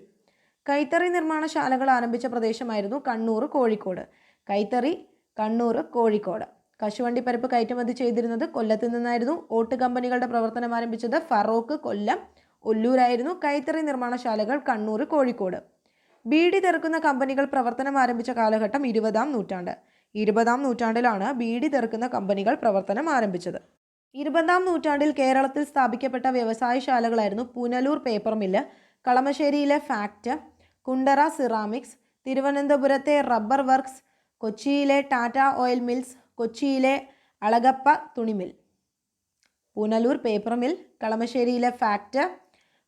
കൈത്തറി നിർമ്മാണശാലകൾ ആരംഭിച്ച പ്രദേശമായിരുന്നു കണ്ണൂർ, കോഴിക്കോട്. കൈത്തറി കണ്ണൂർ, കോഴിക്കോട്. കശുവണ്ടി പരിപ്പ് കയറ്റുമതി ചെയ്തിരുന്നത് കൊല്ലത്ത് നിന്നായിരുന്നു. ഓട്ട് കമ്പനികളുടെ പ്രവർത്തനം ആരംഭിച്ചത് ഫറോക്ക്, കൊല്ലം, ഒല്ലൂരായിരുന്നു. കൈത്തറി നിർമ്മാണശാലകൾ കണ്ണൂർ, കോഴിക്കോട്. ബീഡി തെറുക്കുന്ന കമ്പനികൾ പ്രവർത്തനം ആരംഭിച്ച കാലഘട്ടം 20-ാം നൂറ്റാണ്ട്. 20-ാം നൂറ്റാണ്ടിലാണ് ബീഡി തെറുക്കുന്ന കമ്പനികൾ പ്രവർത്തനം ആരംഭിച്ചത്. 20-ാം നൂറ്റാണ്ടിൽ കേരളത്തിൽ സ്ഥാപിക്കപ്പെട്ട വ്യവസായശാലകളായിരുന്നു പുനലൂർ പേപ്പർ മില്ല്, കളമശ്ശേരിയിലെ ഫാക്ട്, കുണ്ടറ സിറാമിക്സ്, തിരുവനന്തപുരത്തെ റബ്ബർ വർക്ക്സ്, കൊച്ചിയിലെ ടാറ്റ ഓയിൽ മിൽസ്, കൊച്ചിയിലെ അളഗപ്പ തുണിമിൽ. പുനലൂർ പേപ്പർ മിൽ, കളമശ്ശേരിയിലെ ഫാക്ട്,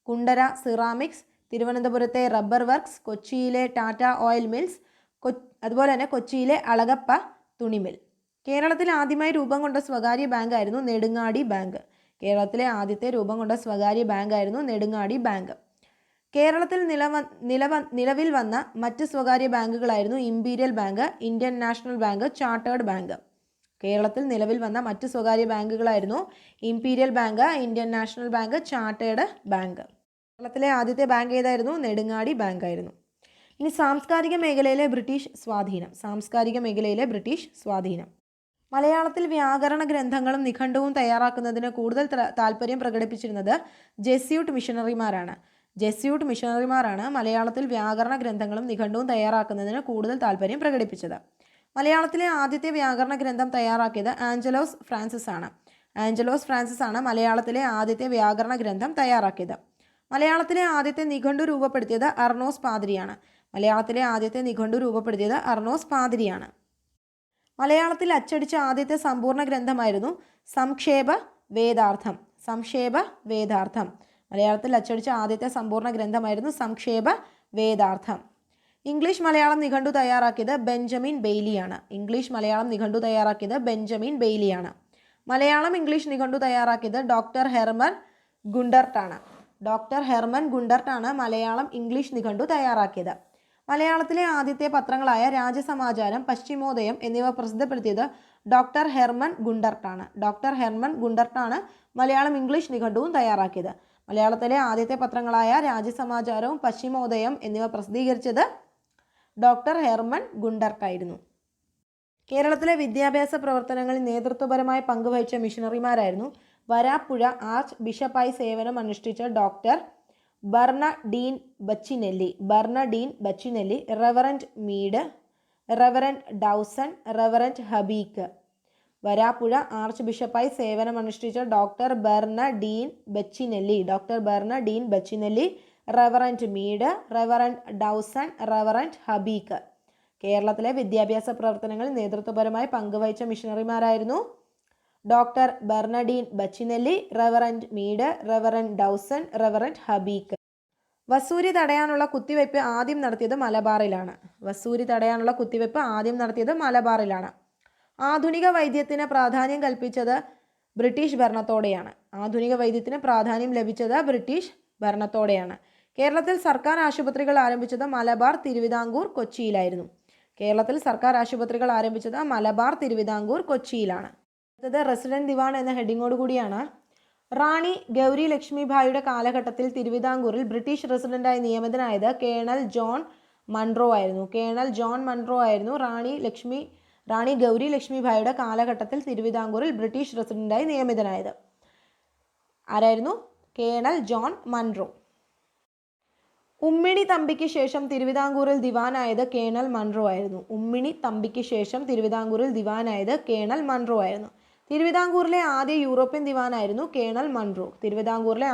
കുണ്ടറ സിറാമിക്സ്, തിരുവനന്തപുരത്തെ റബ്ബർ വർക്ക്സ്, കൊച്ചിയിലെ ടാറ്റ ഓയിൽ മിൽസ്, അതുപോലെ തന്നെ കൊച്ചിയിലെ അളഗപ്പ തുണിമിൽ. കേരളത്തിൽ ആദ്യമായി രൂപം കൊണ്ട സ്വകാര്യ ബാങ്ക് ആയിരുന്നു നെടുങ്ങാടി ബാങ്ക്. കേരളത്തിലെ ആദ്യത്തെ രൂപം കൊണ്ട സ്വകാര്യ ബാങ്ക് ആയിരുന്നു നെടുങ്ങാടി ബാങ്ക്. കേരളത്തിൽ നിലവിൽ വന്ന മറ്റ് സ്വകാര്യ ബാങ്കുകളായിരുന്നു imperial bank, Indian national bank, chartered bank. കേരളത്തിൽ നിലവിൽ വന്ന മറ്റ് സ്വകാര്യ ബാങ്കുകളായിരുന്നു imperial bank, Indian national bank, chartered bank. കേരളത്തിലെ ആദ്യത്തെ ബാങ്ക് ഏതായിരുന്നു? നെടുങ്ങാടി ബാങ്ക് ആയിരുന്നു. ഇനി സാംസ്കാരിക മേഖലയിലെ ബ്രിട്ടീഷ് സ്വാധീനം. സാംസ്കാരിക മേഖലയിലെ ബ്രിട്ടീഷ് സ്വാധീനം. മലയാളത്തിൽ വ്യാകരണ ഗ്രന്ഥങ്ങളും നിഘണ്ടുവും തയ്യാറാക്കുന്നതിന് കൂടുതൽ താല്പര്യം പ്രകടിപ്പിച്ചിരുന്നത് ജെസ്യൂട്ട് മിഷണറിമാരാണ്. ജെസ്യൂട്ട് മിഷണറിമാരാണ് മലയാളത്തിൽ വ്യാകരണ ഗ്രന്ഥങ്ങളും നിഘണ്ടുവും തയ്യാറാക്കുന്നതിന് കൂടുതൽ താല്പര്യം പ്രകടിപ്പിച്ചത്. മലയാളത്തിലെ ആദ്യത്തെ വ്യാകരണ ഗ്രന്ഥം തയ്യാറാക്കിയത് ആഞ്ചലോസ് ഫ്രാൻസിസ് ആണ്. ആഞ്ചലോസ് ഫ്രാൻസിസ് ആണ് മലയാളത്തിലെ ആദ്യത്തെ വ്യാകരണ ഗ്രന്ഥം തയ്യാറാക്കിയത്. മലയാളത്തിലെ ആദ്യത്തെ നിഘണ്ടു രൂപപ്പെടുത്തിയത് അർണോസ് പാതിരിയാണ്. മലയാളത്തിലെ ആദ്യത്തെ നിഘണ്ടു രൂപപ്പെടുത്തിയത് അർണോസ് പാതിരിയാണ്. മലയാളത്തിൽ അച്ചടിച്ച ആദ്യത്തെ സമ്പൂർണ്ണ ഗ്രന്ഥമായിരുന്നു സംക്ഷേപ വേദാർത്ഥം. സംക്ഷേപ വേദാർത്ഥം. മലയാളത്തിൽ അച്ചടിച്ച ആദ്യത്തെ സമ്പൂർണ്ണ ഗ്രന്ഥമായിരുന്നു സംക്ഷേപ വേദാർത്ഥം. ഇംഗ്ലീഷ് മലയാളം നിഘണ്ടു തയ്യാറാക്കിയത് ബെഞ്ചമിൻ ബെയ്ലിയാണ്. ഇംഗ്ലീഷ് മലയാളം നിഘണ്ടു തയ്യാറാക്കിയത് ബെഞ്ചമിൻ ബെയ്ലിയാണ്. മലയാളം ഇംഗ്ലീഷ് നിഘണ്ടു തയ്യാറാക്കിയത് ഡോക്ടർ ഹെർമൻ ഗുണ്ടർട്ടാണ്. ഡോക്ടർ ഹെർമൻ ഗുണ്ടർട്ടാണ് മലയാളം ഇംഗ്ലീഷ് നിഘണ്ടു തയ്യാറാക്കിയത്. മലയാളത്തിലെ ആദ്യത്തെ പത്രങ്ങളായ രാജസമാചാരം, പശ്ചിമോദയം എന്നിവ പ്രസിദ്ധപ്പെടുത്തിയത് ഡോക്ടർ ഹെർമൻ ഗുണ്ടർട്ടാണ്. ഡോക്ടർ ഹെർമൻ ഗുണ്ടർട്ടാണ് മലയാളം ഇംഗ്ലീഷ് നിഘണ്ടുവും തയ്യാറാക്കിയത്. മലയാളത്തിലെ ആദ്യത്തെ പത്രങ്ങളായ രാജസമാചാരവും പശ്ചിമോദയം എന്നിവ പ്രസിദ്ധീകരിച്ചത് ഡോക്ടർ ഹെർമൻ ഗുണ്ടർട്ടായിരുന്നു. കേരളത്തിലെ വിദ്യാഭ്യാസ പ്രവർത്തനങ്ങളിൽ നേതൃത്വപരമായ പങ്കുവഹിച്ച മിഷണറിമാരായിരുന്നു വരാപ്പുഴ ആർച്ച് ബിഷപ്പായി സേവനം അനുഷ്ഠിച്ച doctor Bernardine Baccinelli, reverend Mead, reverend Dawson, reverend Habeek. Varappuzha arch ബിഷപ്പായി സേവനം അനുഷ്ഠിച്ച doctor Bernardine Baccinelli, reverend Mead, reverend Dawson, reverend Habeek. കേരളത്തിലെ വിദ്യാഭ്യാസ പ്രവർത്തനങ്ങളിൽ നേതൃത്വപരമായി പങ്കുവഹിച്ച മിഷണറിമാരായിരുന്നു doctor Bernardine Baccinelli, reverend Mead, reverend Dawson, reverend Habeek. വസൂരി തടയാനുള്ള കുത്തിവയ്പ് ആദ്യം നടത്തിയത് മലബാറിലാണ്. ആധുനിക വൈദ്യത്തിന് പ്രാധാന്യം കൽപ്പിച്ചത് ബ്രിട്ടീഷ് ഭരണത്തോടെയാണ്. കേരളത്തിൽ സർക്കാർ ആശുപത്രികൾ ആരംഭിച്ചത് മലബാർ, തിരുവിതാംകൂർ, കൊച്ചിയിലായിരുന്നു. അടുത്തത് റെസിഡന്റ് ദിവാൻ എന്ന ഹെഡിങ്ങോട് കൂടിയാണ്. റാണി ഗൗരി ലക്ഷ്മി ഭായിയുടെ കാലഘട്ടത്തിൽ തിരുവിതാംകൂറിൽ ബ്രിട്ടീഷ് റെസിഡന്റായി നിയമിതനായത് കേണൽ ജോൺ മൺറോ ആയിരുന്നു. റാണി ഗൗരി ലക്ഷ്മി ഭായിയുടെ കാലഘട്ടത്തിൽ തിരുവിതാംകൂറിൽ ബ്രിട്ടീഷ് റെസിഡന്റായി നിയമിതനായത് ആരായിരുന്നു? Colonel John Munro. ഉമ്മിണി തമ്പിക്ക് ശേഷം തിരുവിതാംകൂറിൽ ദിവാനായത് കേണൽ മൺറോ ആയിരുന്നു. തിരുവിതാംകൂറിലെ ആദ്യ യൂറോപ്യൻ ദിവാനായിരുന്നു കേണൽ മൺറോ. തിരുവിതാംകൂറിലെ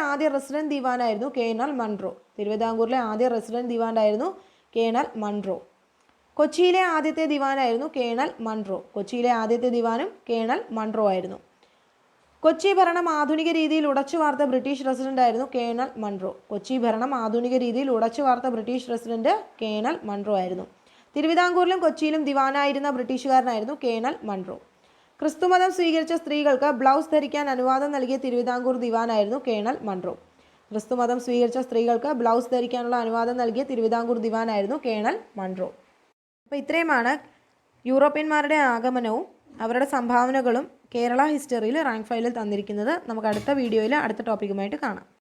ആദ്യ റെസിഡന്റ് ദിവാനായിരുന്നു കേണൽ മൺറോ. കൊച്ചിയിലെ ആദ്യത്തെ ദിവാനായിരുന്നു കേണൽ മൺറോ. കൊച്ചിയിലെ ആദ്യത്തെ ദിവാനും കേണൽ മൺറോ ആയിരുന്നു. കൊച്ചി ഭരണം ആധുനിക രീതിയിൽ ഉടച്ചു വാർത്ത ബ്രിട്ടീഷ് റെസിഡന്റ് ആയിരുന്നു കേണൽ മൺറോ. കൊച്ചി ഭരണം ആധുനിക രീതിയിൽ ഉടച്ചു വാർത്ത ബ്രിട്ടീഷ് റെസിഡന്റ് കേണൽ മൺറോ ആയിരുന്നു. തിരുവിതാംകൂറിലും കൊച്ചിയിലും ദിവാനായിരുന്ന ബ്രിട്ടീഷുകാരനായിരുന്നു കേണൽ മൺറോ. ക്രിസ്തുമതം സ്വീകരിച്ച സ്ത്രീകൾക്ക് ബ്ലൗസ് ധരിക്കാൻ അനുവാദം നൽകിയ തിരുവിതാംകൂർ ദിവാനായിരുന്നു കേണൽ മൺറോ. ക്രിസ്തുമതം സ്വീകരിച്ച സ്ത്രീകൾക്ക് ബ്ലൗസ് ധരിക്കാനുള്ള അനുവാദം നൽകിയ തിരുവിതാംകൂർ ദിവാനായിരുന്നു കേണൽ മൺറോ. അപ്പോൾ ഇത്രയുമാണ് യൂറോപ്യന്മാരുടെ ആഗമനവും അവരുടെ സംഭാവനകളും കേരള ഹിസ്റ്ററിയിൽ റാങ്ക് ഫയലിൽ തന്നിരിക്കുന്നത്. നമുക്ക് അടുത്ത വീഡിയോയിൽ അടുത്ത ടോപ്പിക്കുമായിട്ട് കാണാം.